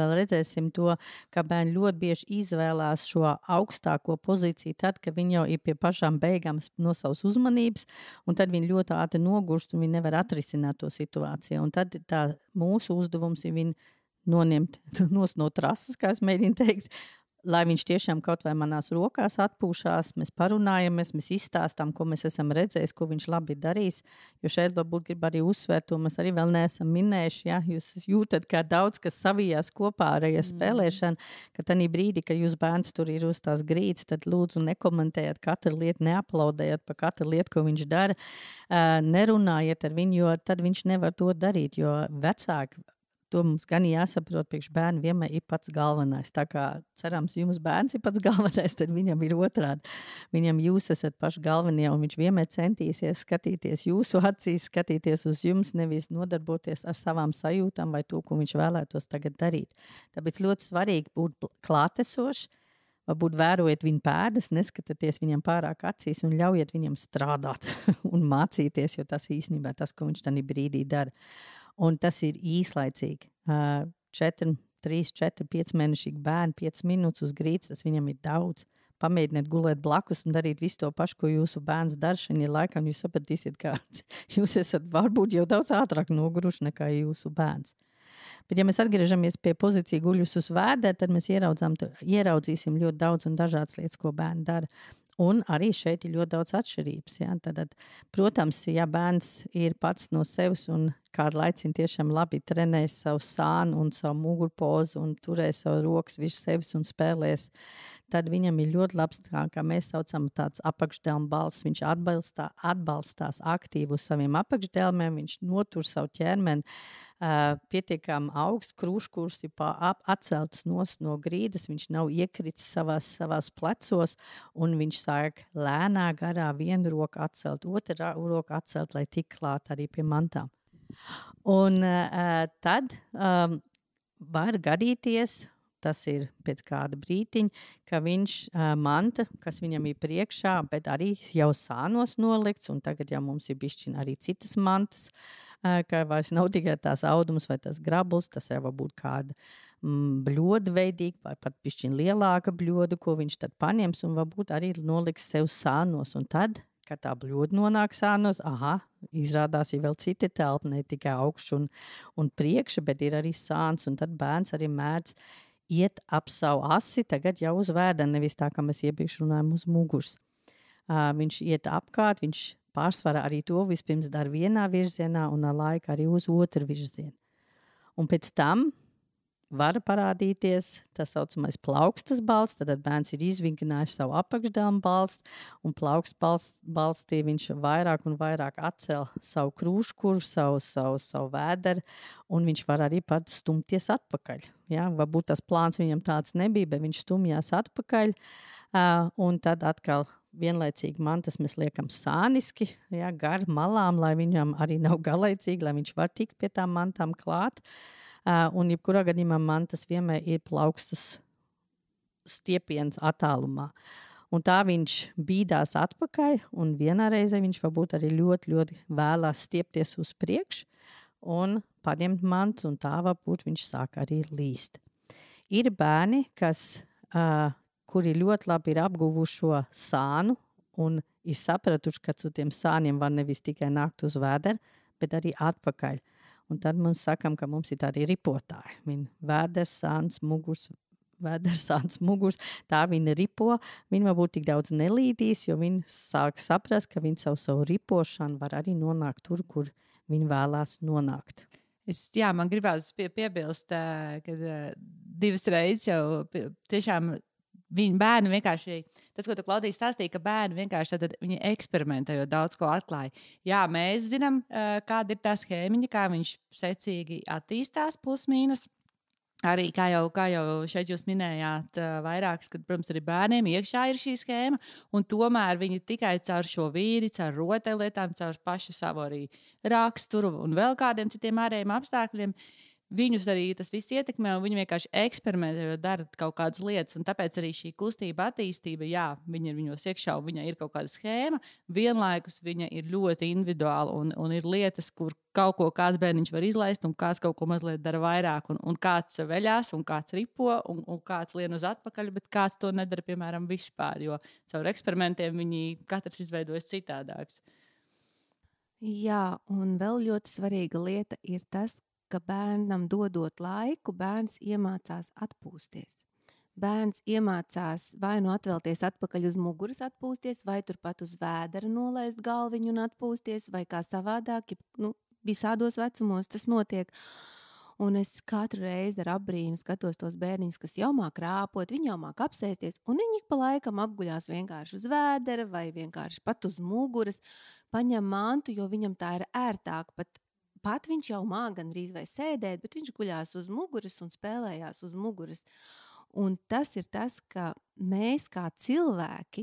vēl redzēsim to, ka bērni ļoti bieži izvēlās šo augstāko pozīciju tad, kad viņi jau ir pie pašām beigām no savas uzmanības, un tad viņi ļoti ātri nogurst un viņi nevar atrisināt to situāciju. Un tad tā mūsu uzdevums ir viņi noņemt no trases, kā es mēģinu teikt, lai viņš tiešām kaut vai manās rokās atpūšās, mēs parunājamies, mēs izstāstām, ko mēs esam redzējis, ko viņš labi darīs, jo šeit varbūt grib arī uzsvērt, to mēs arī vēl neesam minējuši, ja, jūs jūtat, kā daudz, kas savijās kopā ar spēlēšanu, ka tanī brīdī, ka jūs bērns tur ir uz tās grīdas, tad lūdzu nekomentējiet katru lietu, neaplaudējiet par katru lietu, ko viņš dara, nerunājiet ar viņu, jo tad viņš nevar to darīt, jo vecāki to mums gan jāsaprot, priekš bērni vienmēr ir pats galvenais. Tā kā cerams, jums bērns ir pats galvenais, tad viņam ir otrādi. Viņam jūs esat paši galvenie, un viņš vienmēr centīsies skatīties jūsu acīs, skatīties uz jums, nevis nodarboties ar savām sajūtām vai to, ko viņš vēlētos tagad darīt. Tāpēc ļoti svarīgi būt klātesoši, varbūt vērojiet viņu pēdas, neskatieties viņam pārāk acīs un ļaujiet viņam strādāt un mācīties, jo tas īstenībā tas, ko viņš tādā brīdī dara. Un tas ir īslaicīgi. 3, 4, 5 mēnešīgi bērni, 5 minūtes uz grīdas, tas viņam ir daudz. Pamēģiniet gulēt blakus un darīt visu to pašu, ko jūsu bērns dara šajā laikā, un jūs sapratīsiet, ka jūs esat varbūt jau daudz ātrāk noguruši nekā jūsu bērns. Bet, ja mēs atgriežamies pie pozīcija guļus uz vēdera, tad mēs ieraudzīsim ļoti daudz un dažādas lietas, ko bērni dara. Un arī šeit ir ļoti daudz atšķirības. Ja? Tad, protams, ja bērns ir pats no sevis un kādu laiciņu tiešām labi trenēs savu sānu un savu mugurpozu un turēs savu rokas virs sevis un spēlēs, tad viņam ir ļoti labs, kā mēs saucam, tāds apakšdelma balss. Viņš atbalstās aktīvi uz saviem apakšdelmiem, viņš notur savu ķermeni pietiekami augsts, krūškurs ir atcelts no grīdas, viņš nav iekritis savās plecos, un viņš sāk lēnā garā vienu roku atcelt, otru roku atcelt, lai tik klāt arī pie mantām. Un tad var gadīties, tas ir pēc kāda brītiņa, ka viņš manta, kas viņam ir priekšā, bet arī jau sānos nolikts, un tagad jau mums ir bišķiņ arī citas mantas, ka vairs nav tikai tās audums vai tas grabuls, tas jau var būt kāda bļoda veidīga vai pat bišķiņ lielāka bļoda, ko viņš tad paņems un varbūt arī noliks sev sānos, un tad, kad tā bļoda nonāk sānos, izrādās ir vēl citi telpa, ne tikai augšs un priekša, bet ir arī sāns, un tad bērns arī mēdz iet ap savu asi, tagad jau uz vēdera, nevis tā, kā mēs iepriekš runājam uz muguras. Viņš iet apkārt, viņš pārsvarā arī to vispirms dara vienā virzienā un ar laiku arī uz otru virzienu. Un pēc tam var parādīties tas saucamais plaukstas balsts, tad bērns ir izvingrinājis savu apakšdelmu balstu, un plauksts balstī viņš vairāk un vairāk atcel savu krūškuru, savu vēderu, un viņš var arī pat stumties atpakaļ. Ja? Varbūt tas plāns viņam tāds nebija, bet viņš stumjās atpakaļ, un tad atkal vienlaicīgi mantas mēs liekam sāniski, ja, gar malām, lai viņam arī nav galaicīgi, lai viņš var tikt pie tām mantām klāt. Un jebkurā gadījumā mantas vienmēr ir plaukstas stiepiens attālumā. Un tā viņš bīdās atpakaļ, un vienā reizē viņš varbūt arī ļoti, ļoti vēlās stiepties uz priekšu un paņemt mantu, un tā varbūt viņš sāk arī līst. Ir bērni, kuri ļoti labi ir apguvuši šo sānu un ir sapratuši, ka uz tiem sāniem var nevis tikai nākt uz vēdera, bet arī atpakaļ. Un tad mums sakam, ka mums ir tādi ripotāji. Viņa vēders, sāns, mugurs, tā viņa ripo. Viņa varbūt tik daudz nelīdīs, jo viņa sāk saprast, ka viņa savu ripošanu var arī nonākt tur, kur viņa vēlās nonākt. Man gribās piebilst, ka 2 reizes jau tiešām viņa bērni vienkārši, tas, ko tu, Klaudija, stāstīji, ka bērni vienkārši viņi eksperimentējot daudz ko atklāja. Jā, mēs zinām, kāda ir tā schēmiņa, kā viņš secīgi attīstās, plus mīnus. Arī, kā jau šeit jūs minējāt, vairākas, kad, protams, arī bērniem iekšā ir šī schēma, un tomēr viņi tikai caur šo vīri, caur rotaļlietām, caur pašu savu arī raksturu un vēl kādiem citiem ārējiem apstākļiem, viņus arī tas viss ietekmē, un viņi vienkārši eksperimentē, dara kaut kādas lietas. Un tāpēc arī šī kustība, attīstība, jā, viņa ir viņos iekšā, un viņa ir kaut kāda schēma. Vienlaikus viņa ir ļoti individuāla, un ir lietas, kur kaut ko kāds bērniņš var izlaist, un kāds kaut ko mazliet dara vairāk, un kāds veļās, un kāds ripo, un kāds lien uz atpakaļ, bet kāds to nedara, piemēram, vispār, jo caur eksperimentiem viņi katrs izveidojas citādāks. Jā, un vēl ļoti svarīga lieta ir tas, ka bērnam dodot laiku, bērns iemācās atpūsties. Bērns iemācās vai nu atvelties atpakaļ uz muguras atpūsties, vai turpat uz vēdera nolaist galviņu un atpūsties, vai kā savādāk, visādos vecumos tas notiek. Un es katru reizi ar apbrīnu skatos tos bērniņus, kas jau māk rāpot, viņi jau māk apsēsties, un viņi pa laikam apguļās vienkārši uz vēdera vai vienkārši pat uz muguras, paņem mantu, jo viņam tā ir ērtāk, Pat viņš jau māk gandrīz vai sēdēt, bet viņš guļās uz muguras un spēlējās uz muguras. Un tas ir tas, ka mēs kā cilvēki,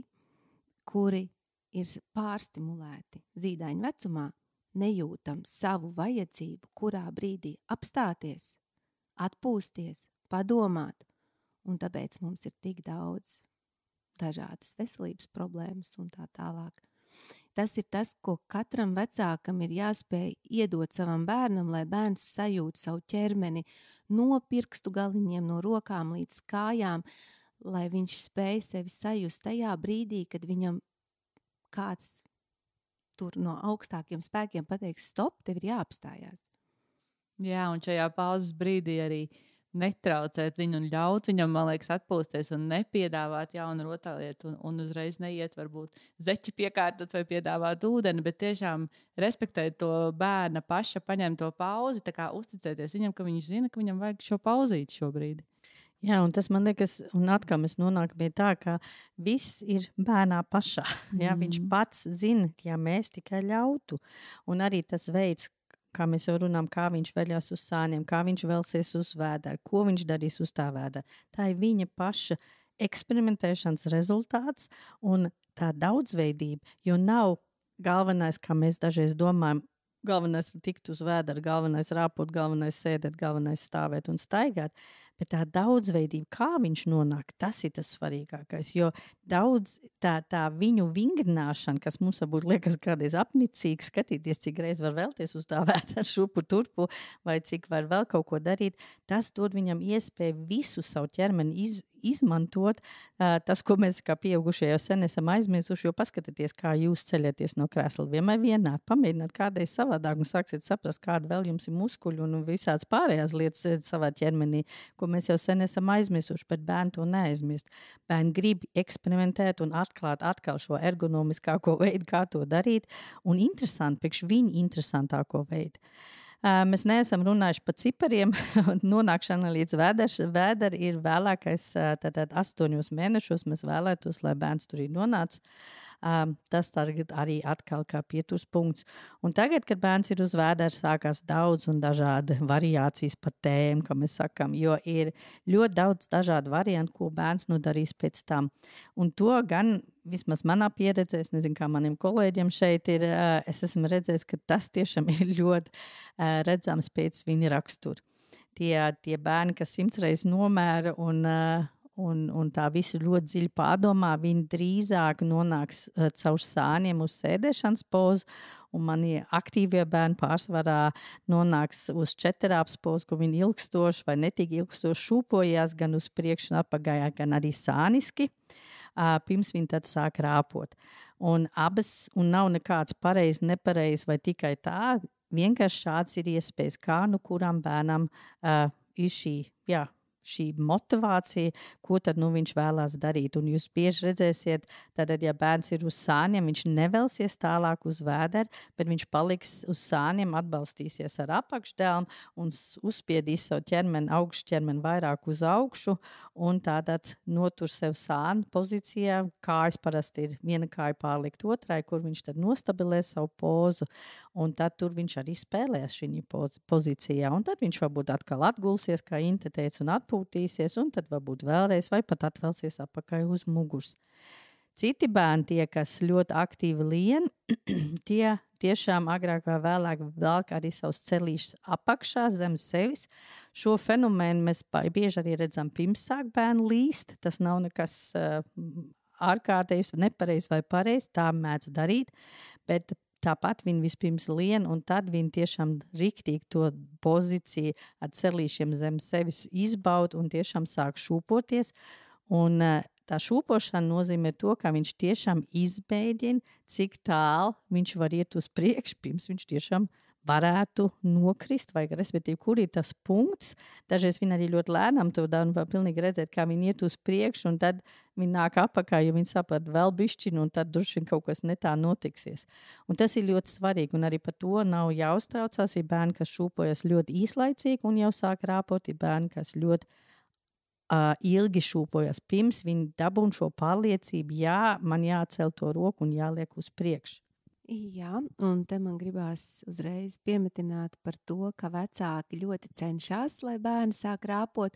kuri ir pārstimulēti zīdaiņu vecumā, nejūtam savu vajadzību, kurā brīdī apstāties, atpūsties, padomāt. Un tāpēc mums ir tik daudz dažādas veselības problēmas un tā tālāk. tas ir tas, ko katram vecākam ir jāspēj iedot savam bērnam, lai bērns sajūt savu ķermeni no pirkstu galiņiem, no rokām līdz kājām, lai viņš spēj sevi sajust tajā brīdī, kad viņam kāds tur no augstākiem spēkiem pateiks, stop, tev ir jāapstājās. Jā, un šajā pauzes brīdī arī netraucēt viņu un ļaut viņam, man liekas, atpūsties un nepiedāvāt jaunu rotaļlietu un uzreiz neiet varbūt zeķi piekārtot vai piedāvāt ūdeni, bet tiešām respektēt to bērna paša paņemto pauzi, tā kā uzticēties viņam, ka viņš zina, ka viņam vajag šo pauzīt šobrīd. Jā, un tas man liekas, un atkal mēs nonākam pie tā, ka viss ir bērnā pašā. Jā, viņš pats zina, ja mēs tikai ļautu. Un arī tas veids, kā mēs jau runājam, kā viņš veļās uz sāniem, kā viņš velsies uz vēdera, ko viņš darīs uz tā vēdera. Tā ir viņa paša eksperimentēšanas rezultāts un tā daudzveidība, jo nav galvenais, kā mēs dažreiz domājam, galvenais ir tikt uz vēdera, galvenais rāpot, galvenais sēdēt, galvenais stāvēt un staigāt. Bet tā daudzveidība, kā viņš nonāk, tas ir tas svarīgākais. Jo daudz tā viņu vingrināšana, kas mums varbūt liekas kādreiz apnicīgi, skatīties, cik reiz var vēlties uz tā vēdera šurpu turpu, vai cik var vēl kaut ko darīt, tas dod viņam iespēju visu savu ķermeni izmantot. Tas, ko mēs kā pieaugušie jau sen esam aizmirsuši, jo paskatieties, kā jūs ceļaties no krēsla. Vienmēr vienādi pamēģināt kādreiz savādāk un sāksiet saprast, kāda vēl jums ir muskuļi un visāds pārējās lietas savā ķermenī, ko mēs jau sen esam aizmirsuši, bet bērni to neaizmirst. Bērni grib eksperimentēt un atklāt atkal šo ergonomiskāko veidu, kā to darīt, un interesanti, priekš viņu interesantāko veidu. Mēs neesam runājuši par cipariem. Nonākšana līdz vēdera ir vēlākais, tātad 8 mēnešos mēs vēlētos, lai bērns tur ir nonācis. Tas arī atkal kā pieturs punkts. Un tagad, kad bērns ir uz vēdera, sākās daudz un dažādi variācijas par tēmu, kā mēs sakam, jo ir ļoti daudz dažādu variantu, ko bērns darīs pēc tam. Un to gan, vismaz manā pieredzē, es nezinu, kā maniem kolēģiem šeit ir, es esmu redzējis, ka tas tiešām ir ļoti redzams pēc viņa rakstura. Tie bērni, kas 100 reizes nomēra un tā visu ļoti dziļi pārdomā, viņi drīzāk nonāks caur sāniem uz sēdēšanas pozu, un mani aktīvie bērni pārsvarā nonāks uz četrāps pozu, kur viņi ilgstoši vai netīgi ilgstoši šūpojās gan uz priekšu un atpagājā, gan arī sāniski, pirms viņi tad sāk rāpot. Un abas, un nav nekāds pareizi, nepareizi vai tikai tā, vienkārši šāds ir iespējas, kā kuram bērnam ir šī motivācija, ko tad viņš vēlās darīt. Un jūs bieži redzēsiet, tad, ja bērns ir uz sāniem, viņš nevelsies tālāk uz vēdera, bet viņš paliks uz sāniem, atbalstīsies ar apakšdelmu un uzspiedīs savu ķermeni, augšķermeni vairāk uz augšu un tātad notur sev sānu pozīcijā. Kājas parasti ir viena kāja pārlikt otrai, kur viņš tad nostabilē savu pozu, un tad tur viņš arī spēlēs šī pozīcijā. Un tad viņš varbūt atkal atgulsies, kā Inte teica, un atpūtīsies, un tad varbūt vēlreiz vai pat atvelsies apakaļ uz muguras. Citi bērni, tie, kas ļoti aktīvi lien, tie tiešām agrāk vai vēlāk velk arī savus celīšus apakšā zem sevis. Šo fenomēnu mēs bieži arī redzam pirms sāk bērnu līst. Tas nav nekas ārkārtējs, nepareiz vai pareiz, tā mēdz darīt, bet tāpat viņi vispirms lien, un tad viņi tiešām riktīgi to pozīciju ar celīšiem zem sevis izbaud un tiešām sāk šūpoties. Un tā šūpošana nozīmē to, ka viņš tiešām izbēģina, cik tālu viņš var iet uz priekšu, pirms viņš tiešām varētu nokrist, vai respektīvi, kur ir tas punkts. Dažreiz viņi arī ļoti lēnām to dara un var pilnīgi redzēt, kā viņi iet uz priekšu, un tad viņi nāk apakā, jo viņi saprot vēl bišķiņu, un tad droši vien kaut kas ne tā notiksies. Un tas ir ļoti svarīgi, un arī par to nav jāuztraucās. Ir bērni, kas šūpojas ļoti īslaicīgi un jau sāk rāpot, ir bērni, kas ļoti ilgi šūpojas pirms viņi dabūn šo pārliecību, jā, man jācel to roku un jāliek uz priekšu. Jā, un te man gribās uzreiz piemetināt par to, ka vecāki ļoti cenšas, lai bērni sāk rāpot,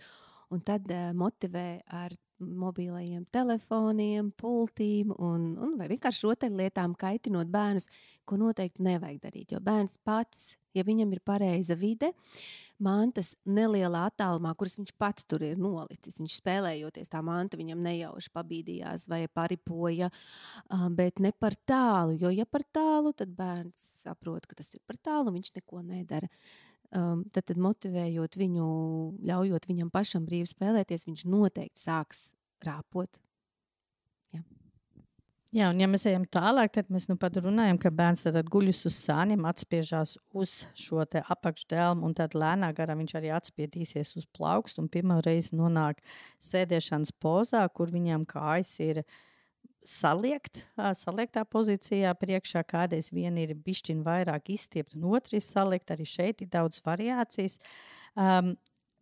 un tad motivē ar mobilajiem telefoniem, pultīm un vai vienkārši rotaļlietām kaitinot bērnus, ko noteikti nevajag darīt. Jo bērns pats, ja viņam ir pareiza vide, mantas nelielā attālumā, kuras viņš pats tur ir nolicis, viņš spēlējoties tā manta viņam nejauši pabīdījās vai paripoja, bet ne par tālu, jo ja par tālu, tad bērns saprot, ka tas ir par tālu, viņš neko nedara. Tad motivējot viņu, ļaujot viņam pašam brīvi spēlēties, viņš noteikti sāks rāpot. Jā, un ja mēs ejam tālāk, tad mēs nu pat runājam, ka bērns tad guļus uz sāniem, atspiežās uz šo te apakšdelmu, un tad lēnā garā viņš arī atspiedīsies uz plaukstu, un pirmā reize nonāk sēdēšanas pozā, kur viņam kājas ir saliektā pozīcijā priekšā, kādreiz viena ir bišķiņ vairāk izstiept un otru ir saliekt, arī šeit ir daudz variācijas.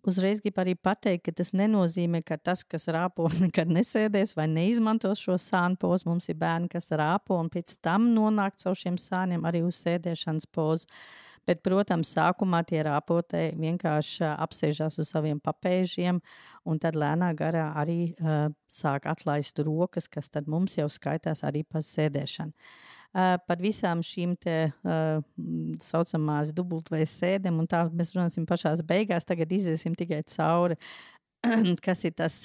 Uzreiz gribu arī pateikt, ka tas nenozīmē, ka tas, kas rāpo, nekad nesēdēs vai neizmantos šo sānu pozu. Mums ir bērni, kas rāpo un pēc tam nonāk caur šiem sāniem arī uz sēdēšanas pozu. Bet, protams, sākumā tie rāpotēji vienkārši apsēžās uz saviem papēžiem un tad lēnā garā arī sāk atlaist rokas, kas tad mums jau skaitās arī par sēdēšanu. Par visām šīm te saucamās dubultvejas sēdēm, un tā mēs runāsim pašās beigās, tagad iziesim tikai cauri, kas ir tas,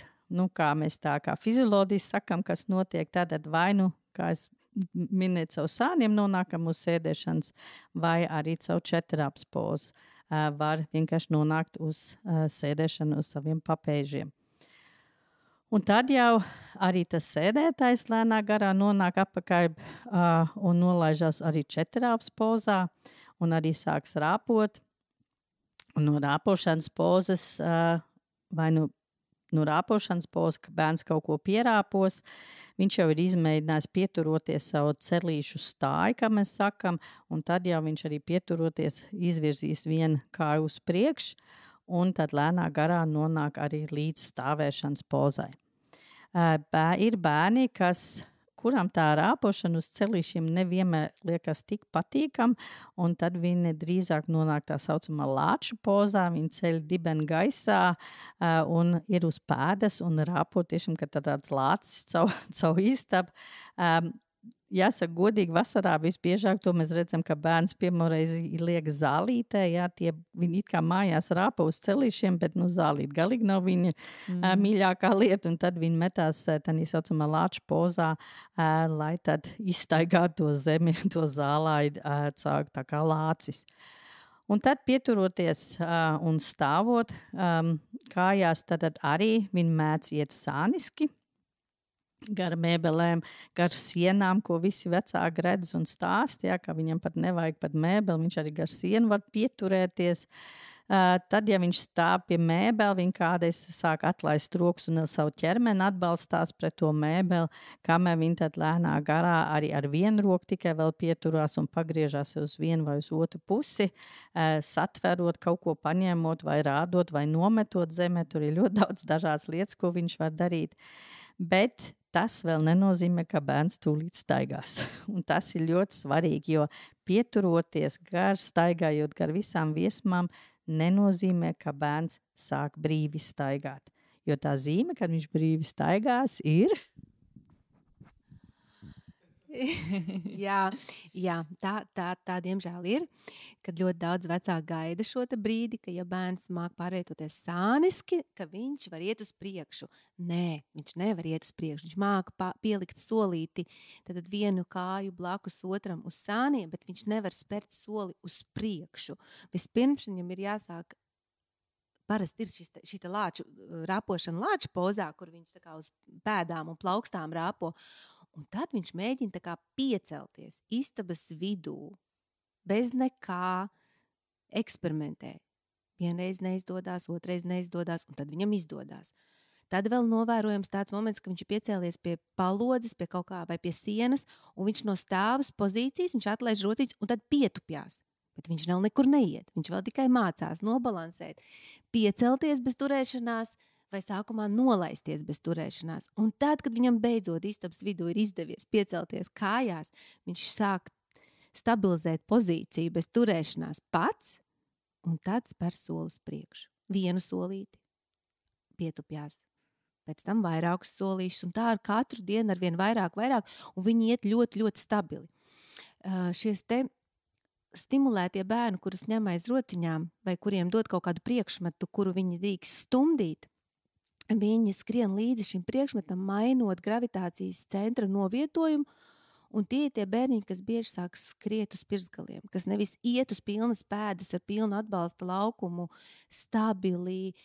kā mēs tā kā fizioloģiski sakam, kas notiek, tātad vai kā es minēt savu sāniem nonākam uz sēdēšanas, vai arī caur četrāps pozu var vienkārši nonākt uz sēdēšanu uz saviem papēžiem. Un tad jau arī tas sēdētājs lēnā garā nonāk atpakaļ un nolaižās arī četrāps pozā un arī sāks rāpot. Un no rāpošanas pozas vai no rāpošanas pozas, ka bērns kaut ko pierāpos, viņš jau ir izmēģinājis pieturoties savu celīšu stāju, kā mēs sakam, un tad jau viņš arī pieturoties izvirzīs vienu kāju uz priekšu, un tad lēnā garā nonāk arī līdz stāvēšanas pozai. Ir bērni, kuram tā rāpošana uz celīšiem nevienmēr liekas tik patīkam, un tad viņi drīzāk nonāk tā saucamā lāču pozā, viņi ceļ dibeni gaisā un ir uz pēdas un rāpo tiešām, ka tāds lācis caur istabu. Jāsaka, godīgi vasarā visbiežāk to mēs redzam, ka bērns pirmoreiz liek zālītē, viņi it kā mājās rāpa uz celīšiem, bet zālīt galīgi nav viņa mīļākā lieta, un tad viņi metās tādā saucamā lāču pozā, lai tad izstaigātu to zemi, to zālāju caur tā kā lācis. Un tad pieturoties un stāvot kājās, tad arī viņi mēdz iet sāniski, gar mēbelēm, gar sienām, ko visi vecāki redz un stāst, ka viņam pat nevajag pat mēbeli, viņš arī gar sienu var pieturēties. Tad, ja viņš stāv pie mēbeli, viņš kādreiz sāk atlaist rokas un savu ķermeni atbalstās pret to mēbeli, kamēr viņi tad lēnā garā arī ar vienu roku tikai vēl pieturās un pagriežās uz vienu vai uz otru pusi, satverot, kaut ko paņemot vai rādot vai nometot zemē. Tur ir ļoti daudz dažādas lietas, ko viņš var darīt. Bet tas vēl nenozīmē, ka bērns tūlīt staigās. Un tas ir ļoti svarīgi, jo pieturoties staigājot gar visām viesmām, nenozīmē, ka bērns sāk brīvi staigāt. Jo tā zīme, kad viņš brīvi staigās, ir... jā, tā diemžēl ir, kad ļoti daudz vecāku gaida šo te brīdi, ka ja bērns māk pārvietoties sāniski, ka viņš var iet uz priekšu. Nē, viņš nevar iet uz priekšu, viņš māk pielikt solīti, tad vienu kāju blakus otram uz sāniem, bet viņš nevar spērt soli uz priekšu. Vispirms viņam ir jāsāk, parasti ir šī rāpošana lāču pozā, kur viņš tā kā uz pēdām un plaukstām rāpo. Un tad viņš mēģina tā kā piecelties istabas vidū, bez nekā eksperimentē. Vienreiz neizdodās, otrreiz neizdodās, un tad viņam izdodās. Tad vēl novērojams tāds moments, ka viņš ir piecēlies pie palodzes, pie kaut kā vai pie sienas, un viņš no stāvas pozīcijas, viņš atlaiž rociņas un tad pietupjās. Bet viņš vēl nekur neiet, viņš vēl tikai mācās nobalansēt, piecelties bez turēšanās, vai sākumā nolaisties bez turēšanās. Un tad, kad viņam beidzot istabas vidū ir izdevies piecelties kājās, viņš sāk stabilizēt pozīciju bez turēšanās pats, un tad spēr solis priekšu. Vienu solīti, pietupjās, pēc tam vairākus solīšus, un tā ar katru dienu ar vien vairāk, un viņi iet ļoti, ļoti stabili. Šies te stimulētie bērni, kurus ņem aiz rociņām, vai kuriem dod kaut kādu priekšmetu, kuru viņi drīkst stumdīt, viņi skrien līdzi šim priekšmetam, mainot gravitācijas centra novietojumu, un tie ir tie bērniņi, kas bieži sāk skriet uz pirksgaliem, kas nevis iet uz pilnas pēdas ar pilnu atbalsta laukumu, stabili,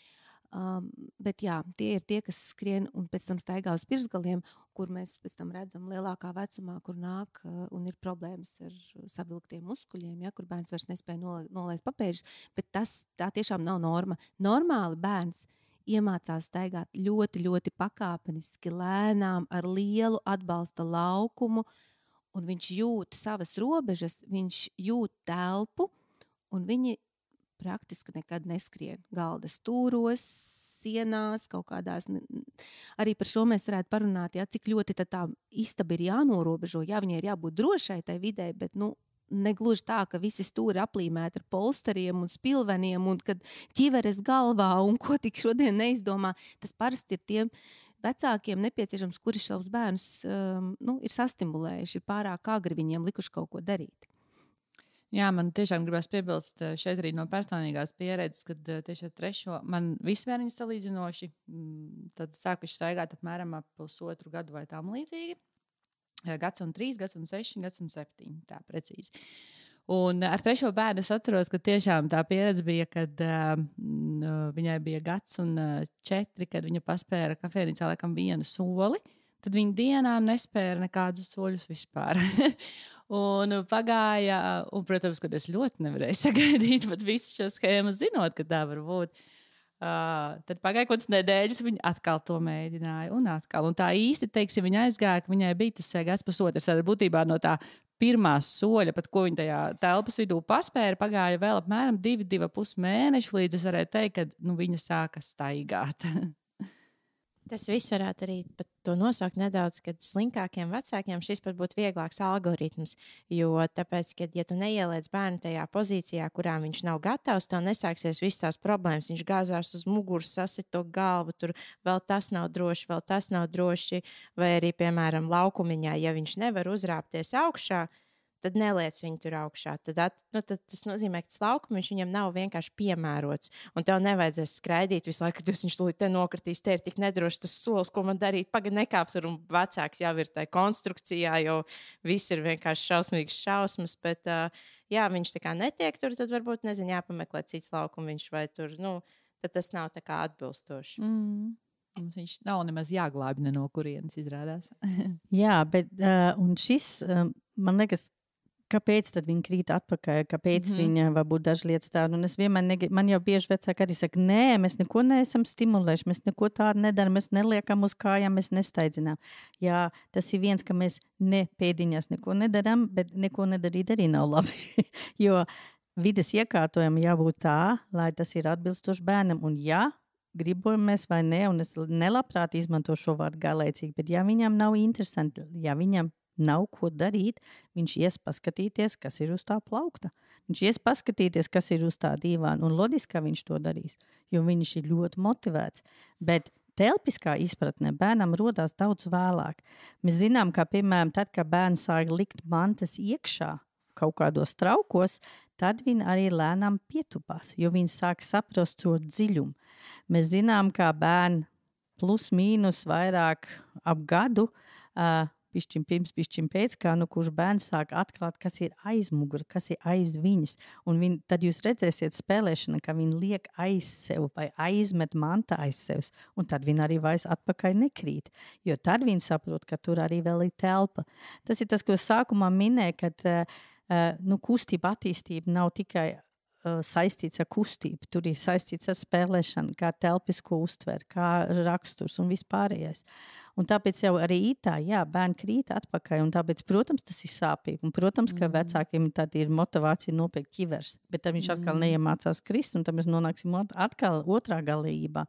bet jā, tie ir tie, kas skrien un pēc tam staigā uz pirksgaliem, kur mēs pēc tam redzam lielākā vecumā, kur nāk un ir problēmas ar savilktiem muskuļiem, ja, kur bērns vairs nespēja nolaist papēžus, bet tā tiešām nav norma. Normāli bērns iemācās staigāt ļoti, ļoti pakāpeniski, lēnām, ar lielu atbalsta laukumu, un viņš jūt savas robežas, viņš jūt telpu, un viņi praktiski nekad neskrien galda stūros, sienās, kaut kādās. Arī par šo mēs varētu parunāt, ja, cik ļoti tā istaba ir jānorobežo, jā, viņai ir jābūt drošai tai vidē, bet, negluži tā, ka visi stūri aplīmēti ar polsteriem un spilveniem, un kad ķiveres galvā, un ko tik šodien neizdomā, tas parasti ir tiem vecākiem nepieciešams, kuri savus bērnus ir sastimulējuši, ir pārāk agri viņiem likuši kaut ko darīt. Jā, man tiešām gribas piebilst šeit arī no personīgās pieredzes, kad tieši ar 3. man visi bērniņi salīdzinoši, tad sākuši staigāt apmēram ap 1,5 gadu vai tam līdzīgi. Gads un 3, gads un 6, gads un 7, tā precīzi. Un ar 3. bērnu es atceros, ka tiešām tā pieredze bija, kad viņai bija gads un 4, kad viņa paspēra kafejnīcā laikam 1 soli. Tad viņa dienām nespēra nekādus soļus vispār. Un pagāja, un, protams, kad es ļoti nevarēju sagaidīt pat visu šo schēmu, zinot, ka tā var būt. Tad pagāja kaut kādas nedēļas, viņa atkal to mēģināja un atkal. Un tā īsti, teiksim, viņa aizgāja, ka viņai bija tas gads pusotrs. Tad būtībā no tā pirmā soļa, pat ko viņa tajā telpas vidū paspēra, pagāja vēl apmēram 2,5 mēneši, līdz es varēju teikt, ka viņa sāka staigāt. Tas viss varētu arī pat to nosaukt nedaudz, kad slinkākiem vecākiem šis pat būtu vieglāks algoritms, jo tāpēc, ka ja tu neieliec bērnu tajā pozīcijā, kurā viņš nav gatavs, tev nesāksies visas tās problēmas, viņš gāzās uz muguras, sasit to galvu, tur vēl tas nav droši, vai arī, piemēram, laukumiņā, ja viņš nevar uzrāpties augšā, tad neliec viņu tur augšā. Tad tas nozīmē, ka tas laukums viņam nav vienkārši piemērots. Un tev nevajadzēs skraidīt visu laiku, kad viņš tūlīt te nokritīs, te ir tik nedroši tas solis, ko man darīt. Pagad nekāps, un vecāks jau ir tai konstrukcijā, jo viss ir vienkārši šausmas. Bet, jā, viņš tā kā netiek tur, tad varbūt, jāpameklē cits laukums vai tur, tad tas nav tā kā atbilstoši. Mums viņš nav nemaz jāglābj ne no kurienes izrādās. Jā, bet un šis, man liekas, kāpēc tad viņi krīt atpakaļ, kāpēc viņa varbūt dažas lietas tādu, un es vienmēr, man jau bieži vecāki arī saka, nē, mēs neko neesam stimulējuši, mēs neko tādu nedaram, mēs neliekam uz kājām, mēs nestaidzinām. Jā, tas ir viens, ka mēs ne pēdiņās neko nedaram, bet neko nedarīt arī nav labi, jo vides iekārtojumi jābūt tā, lai tas ir atbilstoši bērnam, un jā, gribam mēs vai ne, un es nelabprāt izmanto šo vārdu garlaicīgi, bet ja viņam nav interesanti, ja viņam nav ko darīt, viņš ies paskatīties, kas ir uz tā plaukta. Viņš ies paskatīties, kas ir uz tā dīvāna, un loģiski, ka viņš to darīs, jo viņš ir ļoti motivēts. Bet telpiskā izpratnē bērnam rodās daudz vēlāk. Mēs zinām, ka, piemēram, tad, kad bērns sāk likt mantas iekšā kaut kādos traukos, tad viņi arī lēnām pietupās, jo viņi sāk saprast to dziļumu. Mēs zinām, ka bērni plus mīnus vairāk ap gadu, pišķiņ pirms, pišķiņ pēc, kā kurš bērns sāk atklāt, kas ir aiz mugura, kas ir aiz viņas. Un tad jūs redzēsiet spēlēšana, ka viņi liek aiz sev vai aizmet manta aiz sevis. Un tad viņi arī vairs atpakaļ nekrīt. Jo tad viņi saprot, ka tur arī vēl ir telpa. Tas ir tas, ko sākumā minēja, kad kustība attīstība nav tikai saistīts ar kustību. Tur ir saistīts ar spēlēšanu, kā telpisko uztver, kā raksturs un vispārējais. Un tāpēc jau arī tā, jā, bērni krīt atpakaļ, un tāpēc, protams, tas ir sāpīgi. Un, protams, ka vecākiem tad ir motivācija nopirkt ķivers, bet tad viņš atkal neiemācās krist, un tad mēs nonāksim atkal otrā galējībā.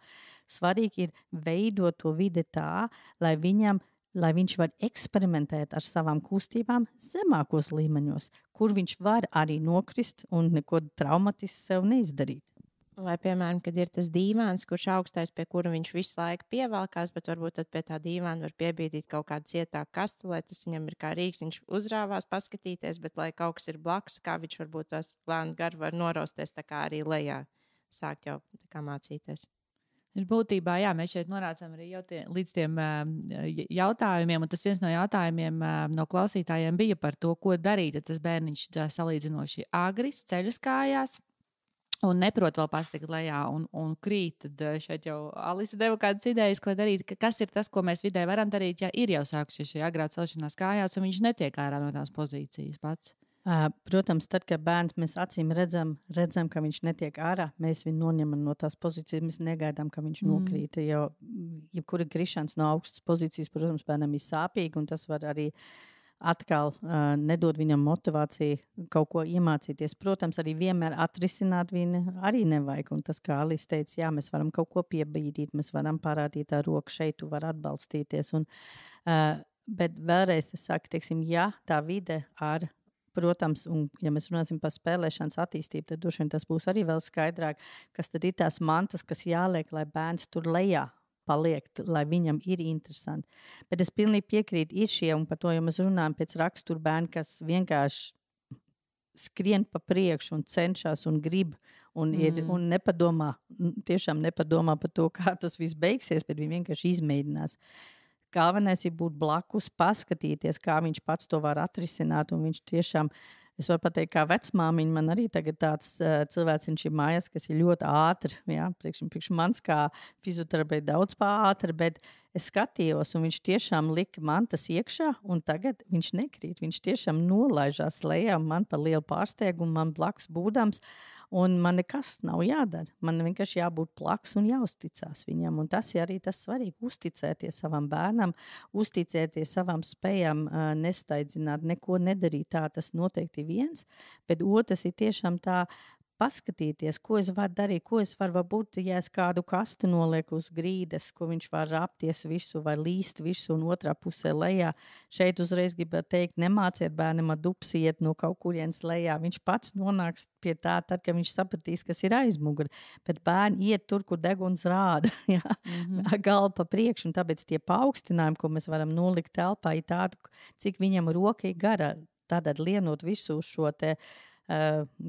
Svarīgi ir veidot to vide tā, lai viņš var eksperimentēt ar savām kustībām zemākos līmeņos, kur viņš var arī nokrist un neko traumatisku sev neizdarīt. Vai, piemēram, kad ir tas dīvāns, kurš augstais, pie kura viņš visu laiku pievelkās, bet varbūt tad pie tā dīvāna var piebīdīt kaut kādu cietāku kastu, lai tas viņam ir kā rīks, viņš uzrāvās paskatīties, bet lai kaut kas ir blakus, kā viņš varbūt tos lēni gar var norosties, tā kā arī lejā sākt jau tā kā mācīties. Ir būtībā, jā, mēs šeit norācām arī jau līdz tiem jautājumiem, un tas viens no jautājumiem no klausītājiem bija par to, ko darīt, ja tas bērniņš salīdzinoši agris ceļas kājās. Un neprot vēl pastikt lejā un krīt, tad šeit jau Alisa deva kādas idejas, ko darīt. Kas ir tas, ko mēs vidē varam darīt, ja ir jau sākusies šī agrā celšanās kājās, un viņš netiek ārā no tās pozīcijas pats? Protams, tad, kad bērns mēs acīm redzam, ka viņš netiek ārā, mēs viņu noņemam no tās pozīcijas, mēs negaidām, ka viņš nokrīt. Jo jebkura krišanas no augstas pozīcijas, protams, bērnam ir sāpīgi, un tas var arī atkal nedod viņam motivāciju kaut ko iemācīties. Protams, arī vienmēr atrisināt viņu arī nevajag. Un tas, kā Alisa teica, jā, mēs varam kaut ko piebīdīt, mēs varam parādīt ar roku šeit, tu vari atbalstīties. Bet vēlreiz es saku, teiksim, ja tā vide ar, protams, un ja mēs runāsim par spēlēšanas attīstību, tad droši vien tas būs arī vēl skaidrāk, kas tad ir tās mantas, kas jāliek, lai bērns tur lejā paliek, lai viņam ir interesanti. Bet es pilnīgi piekrītu, ir šie, un par to, ja mēs runājam pēc rakstura bērni, kas vienkārši skrien pa priekšu un cenšas un grib, un nepadomā, tiešām nepadomā par to, kā tas viss beigsies, bet viņi vienkārši izmēģinās. Galvenais ir būt blakus, paskatīties, kā viņš pats to var atrisināt, un viņš tiešām, es varu pateikt, kā vecmāmiņa, man arī tagad tāds cilvēks viņš ir mājās, kas ir ļoti ātri, jā, priekš mans kā fizioterapeits daudz ātri, bet es skatījos, un viņš tiešām lika mantas iekšā, un tagad viņš nekrīt, viņš tiešām nolaižās lejā, man par lielu pārsteigumu, man blakus būdams, un man nekas nav jādara. Man vienkārši jābūt plaks un jāuzticās viņam. Un tas ir arī tas svarīgi. Uzticēties savam bērnam, uzticēties savām spējām, nestaidzināt, neko nedarīt. Tā tas noteikti viens, bet otrs ir tiešām tā paskatīties, ko es varu darīt, ko es varu varbūt, ja es kādu kastu nolieku uz grīdas, ko viņš var rapties visu vai līst visu un otrā pusē lejā. Šeit uzreiz gribētu teikt, nemāciet bērnam ar dupsi iet no kaut kurienes lejā. Viņš pats nonāks pie tā, tad, kad viņš sapratīs, kas ir aizmuguri. Bet bērni iet tur, kur deguns rāda, galva pa priekšu, un tāpēc tie paaugstinājumi, ko mēs varam nolikt telpā, ir tādu, cik viņam roka ir gara. Tādēļ lienot visu uz šo te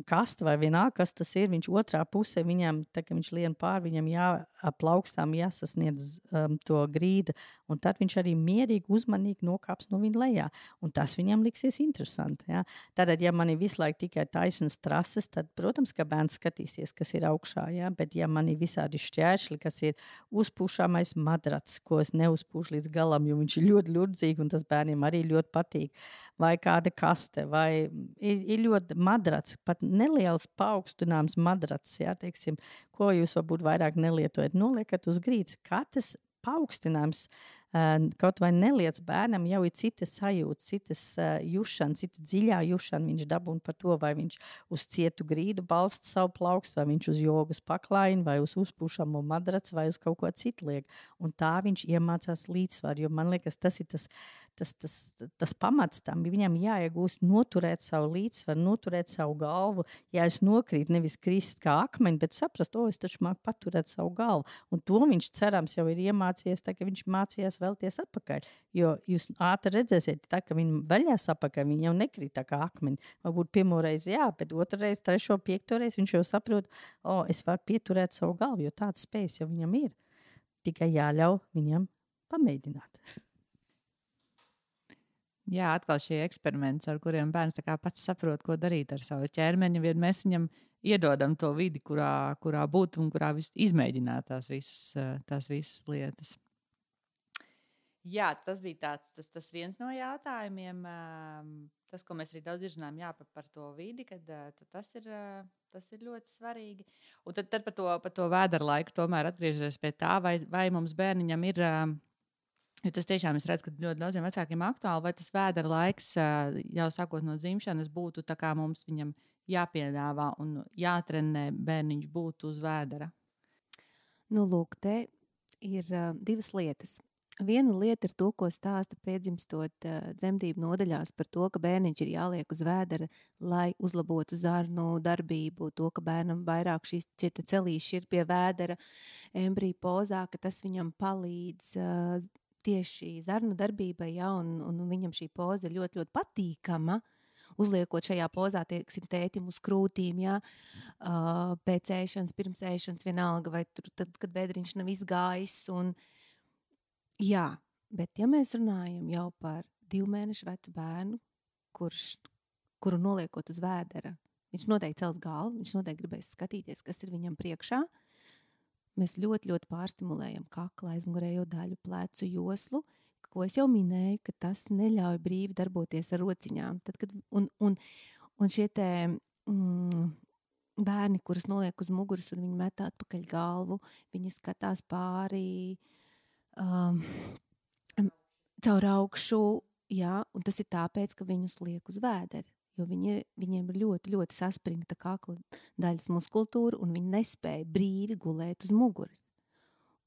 kastu vai vienalga, kas tas ir, viņš otrā pusē, viņam, tā kā viņš lien pār, viņam jāplaukstām, jāsasniedz to grīdu, un tad viņš arī mierīgi, uzmanīgi nokāps no viņa lejā, un tas viņam liksies interesanti. Ja? Tātad, ja man ir visu laiku tikai taisnas trases, tad, protams, ka bērns skatīsies, kas ir augšā, ja? Bet ja man ir visādi šķēršļi, kas ir uzpūšamais madrats, ko es neuzpūšu līdz galam, jo viņš ir ļoti ļurdzīgi, un tas bērniem arī ļoti patīk, vai kāda kaste, vai ir ļoti madrats, pat neliels paaugstināms madrats, ja, teiksim, ko jūs varbūt vairāk nelietojat, noliekat uz grīdas. Katrs paaugstinājums, kaut vai neliec bērnam, jau ir citas sajūtas, citas jušana, cita dziļā jušana viņš dabūna par to, vai viņš uz cietu grīdu balsta savu plaukstu, vai viņš uz jogas paklājienu, vai uz uzpūšamo madrats, vai uz kaut ko citu liek. Un tā viņš iemācās līdzsvaru, jo man liekas, tas ir tas pamats tam. Viņam jāiegūst noturēt savu līdzsvaru, noturēt savu galvu. Ja es nokrītu, nevis krist kā akmeņi, bet saprast, es taču māku paturēt savu galvu. Un to viņš cerams jau ir iemācījies, tā ka viņš mācījās vēlties apakaļ. Jo jūs ātri redzēsiet, tā ka viņi veļās apakaļ, viņi jau nekrīt tā kā akmeņi. Varbūt pirmoreiz jā, bet otrreiz, trešo, piektoreiz viņš jau saprot, es varu pieturēt savu galvu, jo tāds spējas jau viņam ir. Tikai jāļauj viņam pamēģināt. Jā, atkal šie eksperimenti, ar kuriem bērns pats saprot, ko darīt ar savu ķermeni, vien mēs viņam iedodam to vidi, kurā būt un kurā izmēģināt tās visas lietas. Jā, tas bija tas viens no jautājumiem, tas, ko mēs arī daudz izrunājam, par to vidi, kad tas ir ļoti svarīgi. Un tad par to vēdera laiku tomēr atgriežoties pie tā, vai mums bērniņam ir... Jo tas tiešām es redzu, ka ļoti daudziem vecākiem aktuāli, vai tas vēdera laiks jau sākot no dzimšanas būtu tā kā mums viņam jāpiedāvā un jātrenē bērniņš būt uz vēdera? Nu, lūk, te ir divas lietas. Viena lieta ir to, ko stāsta piedzimstot dzemdību nodaļās par to, ka bērniņš ir jāliek uz vēdera, lai uzlabotu zarnu darbību, to, ka bērnam vairāk šie celīši ir pie vēdera embrija pozā, ka tas viņam palīdz tieši zarnu darbībai, ja, un viņam šī poza ir ļoti, ļoti patīkama, uzliekot šajā pozā, tieksim, tētim uz krūtīm, ja, pēc ēšanas, pirms ēšanas vienalga, vai tur, tad, kad vēdriņš nav izgājis, un jā, bet ja mēs runājam jau par 2 mēnešu vecu bērnu, kuru noliekot uz vēdera, viņš noteikti cels galvu, viņš noteikti gribēs skatīties, kas ir viņam priekšā. Mēs ļoti, ļoti pārstimulējam kakla, aizmugurējo daļu, plecu joslu, ko es jau minēju, ka tas neļauj brīvi darboties ar rociņām. Tad, kad, un šie te bērni, kurus noliek uz muguras un viņi met atpakaļ galvu, viņi skatās pāri caur augšu, jā, un tas ir tāpēc, ka viņus liek uz vēdera, jo viņiem ir ļoti, ļoti saspringta kakla daļas muskultūra, un viņi nespēja brīvi gulēt uz muguras.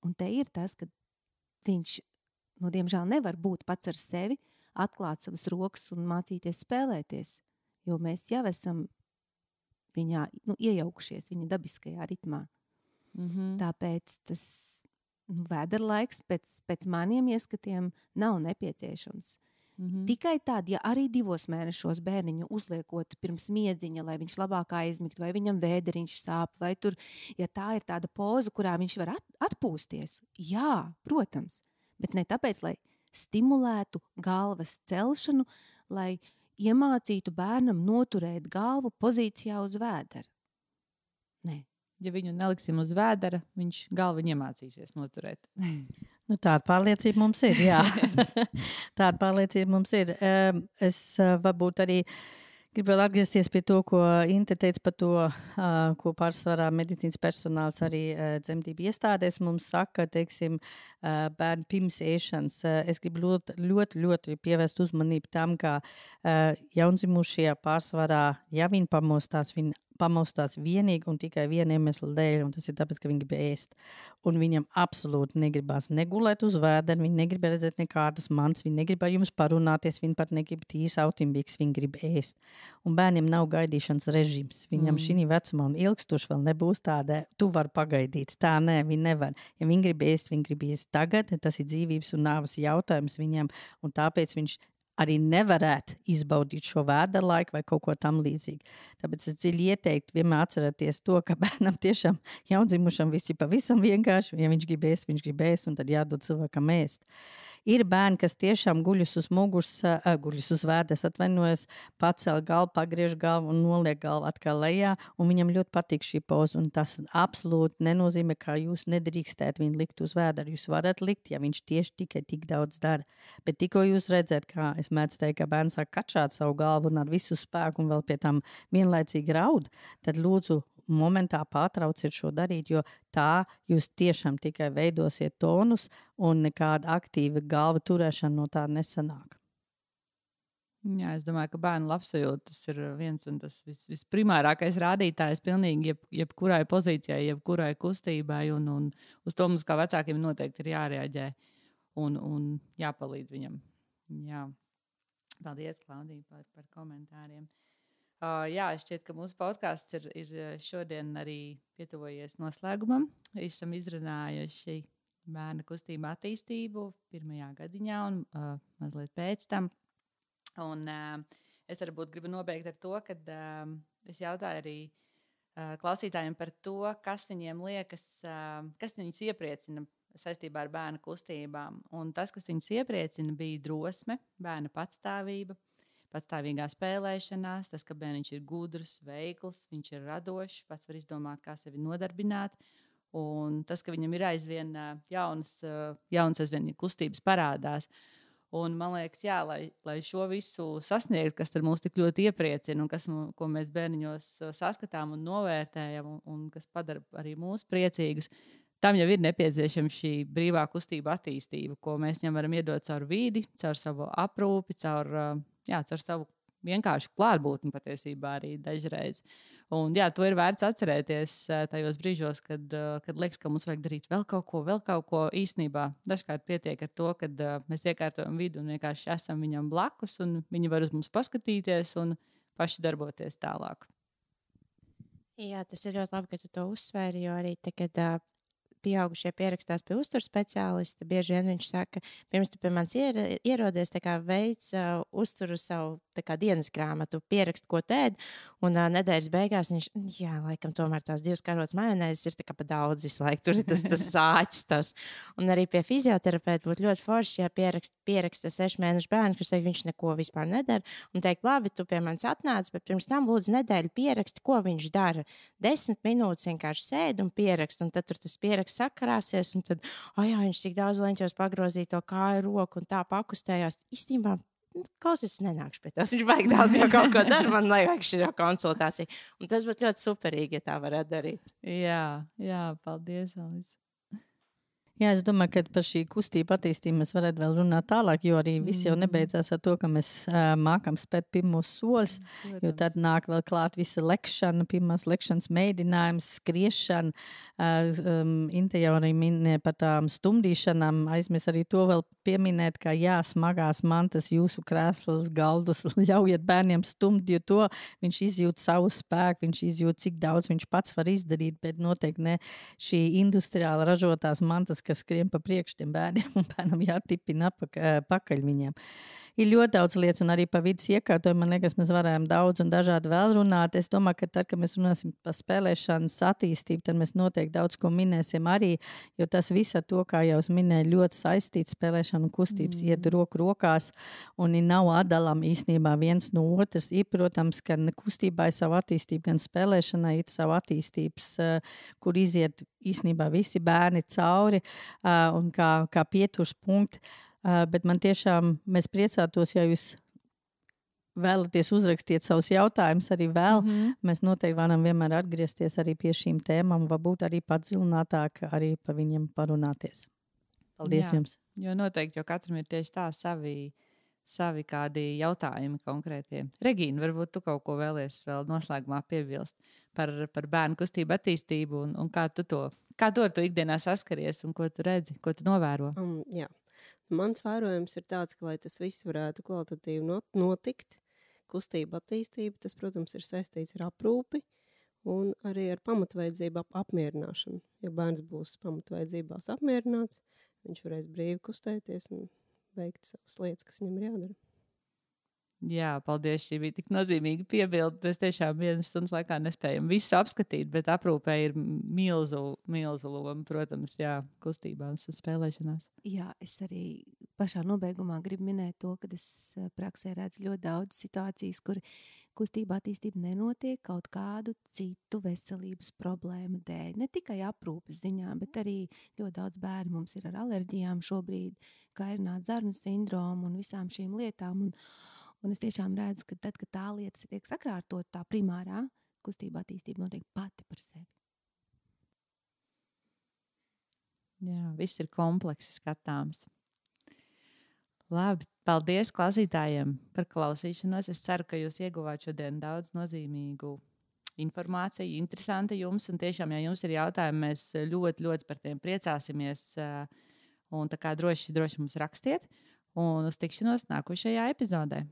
Un te ir tas, ka viņš, diemžēl nevar būt pats ar sevi, atklāt savas rokas un mācīties spēlēties, jo mēs jau esam viņā iejaukušies viņa dabiskajā ritmā. Tāpēc tas vēdera laiks pēc maniem ieskatiem nav nepieciešams. Tikai tad, ja arī 2 mēnešos bērniņu uzliekot pirms miedziņa, lai viņš labāk aizmigt, vai viņam vēderiņš sāp, vai tur, ja tā ir tāda poza, kurā viņš var atpūsties, jā, protams, bet ne tāpēc, lai stimulētu galvas celšanu, lai iemācītu bērnam noturēt galvu pozīcijā uz vēdera. Nē. Ja viņu neliksim uz vēdera, viņš galvu iemācīsies noturēt. Tāda pārliecība mums ir, jā. Tāda pārliecība mums ir. Es varbūt arī gribu vēl atgriezties pie to, ko Inte teica par to, ko pārsvarā medicīnas personāls arī dzemdību iestādēs mums saka, teiksim, bērnu pirms ēšanas. Es gribu ļoti, ļoti pievērst uzmanību tam, ka jaundzimušie pārsvarā, ja viņi pamostās vienīgi un tikai viena iemesla dēļ, un tas ir tāpēc, ka viņi grib ēst. Un viņam absolūti negribās negulēt uz vēdera, viņi negrib redzēt nekādas mans, viņi negrib ar jums parunāties, viņi pat negrib tīrs autimbiks, viņi grib ēst. Un bērniem nav gaidīšanas režīms. Viņam šī vecumā un ilgstoši vēl nebūs tāda, tu vari pagaidīt. Tā nē, viņi nevar. Ja viņi grib ēst tagad, tas ir dzīvības un nāves jautājums viņam, un tāpēc viņš arī nevarētu izbaudīt šo vēdera laiku vai kaut ko tam līdzīgi. Tāpēc es dziļi ieteiktu vienmēr atcerēties to, ka bērnam tiešām jaundzimušam viss ir pavisam vienkārši. Ja viņš grib ēst, un tad jādod cilvēkam ēst. Ir bērni, kas tiešām guļus uz vēders, atvainojas, pacēl galvu, pagriež galvu un noliek galvu atkal lejā, un viņam ļoti patīk šī poza, un tas absolūti nenozīmē, ka jūs nedrīkstētu viņu likt uz vēdera. Jūs varat likt, ja viņš tieši tikai tik daudz dara. Bet tikko jūs redzat, kā es mēdzu teikt, ka bērns sāk kačāt savu galvu un ar visu spēku un vēl pie tam vienlaicīgi raud, tad lūdzu momentā pārtrauciet šo darīt, jo tā jūs tiešām tikai veidosiet tonus un nekāda aktīva galva turēšana no tā nesanāk. Jā, es domāju, ka bērnu labsajūta tas ir viens un tas visprimārākais rādītājs pilnīgi jebkurai pozīcijai, jebkurai kustībai, un uz to mums kā vecākiem noteikti ir jārēģē un jāpalīdz viņam. Jā. Paldies, Klaudija, par komentāriem. Jā, šķiet, ka mūsu podcasts ir šodien arī pietuvojies noslēgumam. Esam izrunājuši bērna kustību attīstību 1. gadiņā un mazliet pēc tam. Un es varbūt gribu nobeigt ar to, ka es jautāju arī klausītājiem par to, kas viņiem liekas, kas viņus iepriecina saistībā ar bērna kustībām. Un tas, kas viņus iepriecina, bija drosme, bērna patstāvība, patstāvīgā spēlēšanās, tas, ka bērniņš ir gudrs, veikls, viņš ir radošs, pats var izdomāt, kā sevi nodarbināt, un tas, ka viņam ir aizvien jaunas aizvien kustības parādās. Un man liekas, jā, lai šo visu sasniegt, kas tad mūs tik ļoti iepriecina un ko mēs bērniņos saskatām un novērtējam un kas padara arī mūs priecīgus, tam jau ir nepieciešama šī brīvā kustība attīstība, ko mēs viņam varam iedot caur vidi, caur savu aprūpi, caur savu vienkārši klātbūtni patiesībā arī dažreiz. Un jā, to ir vērts atcerēties tajos brīžos, kad liekas, ka mums vajag darīt vēl kaut ko. Īstenībā dažkārt pietiek ar to, kad mēs iekārtojam vidu un vienkārši esam viņam blakus, un viņi var uz mums paskatīties un paši darboties tālāk. Jā, tas ir ļoti labi, ka tu to uzsvēri, jo arī kad pieaugušie pierakstās pie uzturu speciālista, bieži vien viņš saka, pirms tu pie manis ierodies, veids uzturu savu dienas grāmatu, pierakst, ko tu ēd, un nedēļas beigās viņš, jā, laikam tomēr tās 2 karotes majonēzes ir pa daudz visu laiku, tur ir tas sāķis tas. Un arī pie fizioterapeita būtu ļoti forši, ja pieraksta 6 mēnešu bērnu, kurš teikt, viņš neko vispār nedara, un teikt, labi, tu pie manis atnāc, bet pirms tam lūdzu nedēļu pieraksti, ko viņš dara. 10 minūtes vienkārši sēd un pierakst, un tad tur tas pieraksts sakarāsies, un tad, jā, viņš tik daudz leņķos pagrozīja to kāju roku un tā pakustējās. Īstenībā, klausies, nenākšu pie tās. Viņš vajag daudz jau kaut ko dara, man nevajag šī konsultācija. Un tas būtu ļoti superīgi, ja tā varētu darīt. Jā, paldies, Alisa. Jā, es domāju, ka par šī kustību attīstību mēs varētu vēl runāt tālāk, jo arī viss jau nebeidzās ar to, ka mēs mākam spēt pirmos soļus, jo tad nāk vēl klāt visa lekšana, pirmās lekšanas mēģinājums, skriešana, Inte jau arī minēja par tām stumdīšanām, aizmies arī to vēl pieminēt, ka jā, smagās mantas, jūsu krēslas, galdus, ļaujiet bērniem stumt, jo to viņš izjūt savu spēku, viņš izjūt, cik daudz viņš pats var izdarīt, bet noteikti ne šī industriāli ražotās mantas, kas skrien pa priekš tiem bērniem, un bērnam jātipina pakaļ viņiem. Ir ļoti daudz lietas, un arī pa vidas iekārtojumu, man liekas, mēs varējām daudz un dažādi vēl runāt. Es domāju, ka tad, kad mēs runāsim par spēlēšanas attīstību, tad mēs noteikti daudz ko minēsim arī, jo tas viss ar to, kā jau es minēju, ļoti saistīts spēlēšana un kustības iet roku rokās, un nav atdalām īstenībā viens no otras. Ir, protams, ka kustībā ir savu attīstību, gan spēlēšanai ir savu attīstības, kur iziet īstenībā visi bērni cauri, un kā pieturs punkti. Bet man tiešām mēs priecātos, ja jūs vēlaties uzrakstiet savus jautājumus arī vēl. Mēs noteikti varam vienmēr atgriezties arī pie šīm tēmām, varbūt arī padziļinātāk arī par viņiem parunāties. Paldies jums! Jo noteikti, jo katram ir tieši tā savi kādi jautājumi konkrētie. Regīna, varbūt tu kaut ko vēlies vēl noslēgumā piebilst par bērnu kustību attīstību un kā tu ar to ikdienā saskaries un ko tu redzi, ko tu novēro? Jā. Mans vērojums ir tāds, ka, lai tas viss varētu kvalitatīvi notikt, kustība attīstība, tas, protams, ir saistīts ar aprūpi un arī ar pamatvajadzību apmierināšanu. Ja bērns būs pamatvajadzībās apmierināts, viņš varēs brīvi kustēties un veikt savas lietas, kas viņam ir jādara. Jā, paldies, šī bija tik nozīmīga piebilde. Mēs tiešām 1 stundas laikā nespējam visu apskatīt, bet aprūpē ir milzu loma, protams, jā, kustībā un spēlēšanās. Jā, es arī pašā nobeigumā gribu minēt to, ka es praksē redzu ļoti daudz situācijas, kur kustība attīstība nenotiek kaut kādu citu veselības problēmu dēļ. Ne tikai aprūpes ziņā, bet arī ļoti daudz bērnu mums ir ar alerģijām šobrīd, kairinātu zarnu sindromu un visām šīm lietām. Un es tiešām redzu, ka tad, kad tā lieta tiek sakārtot, tā primārā kustība attīstība notiek pati par sevi. Jā, viss ir kompleksi skatāms. Labi, paldies klausītājiem par klausīšanos. Es ceru, ka jūs ieguvāt šodien daudz nozīmīgu informāciju, interesanti jums. Un tiešām, ja jums ir jautājumi, mēs ļoti, ļoti par tiem priecāsimies. Un tā kā droši mums rakstiet. Un uz tikšanos nākošajā epizodē.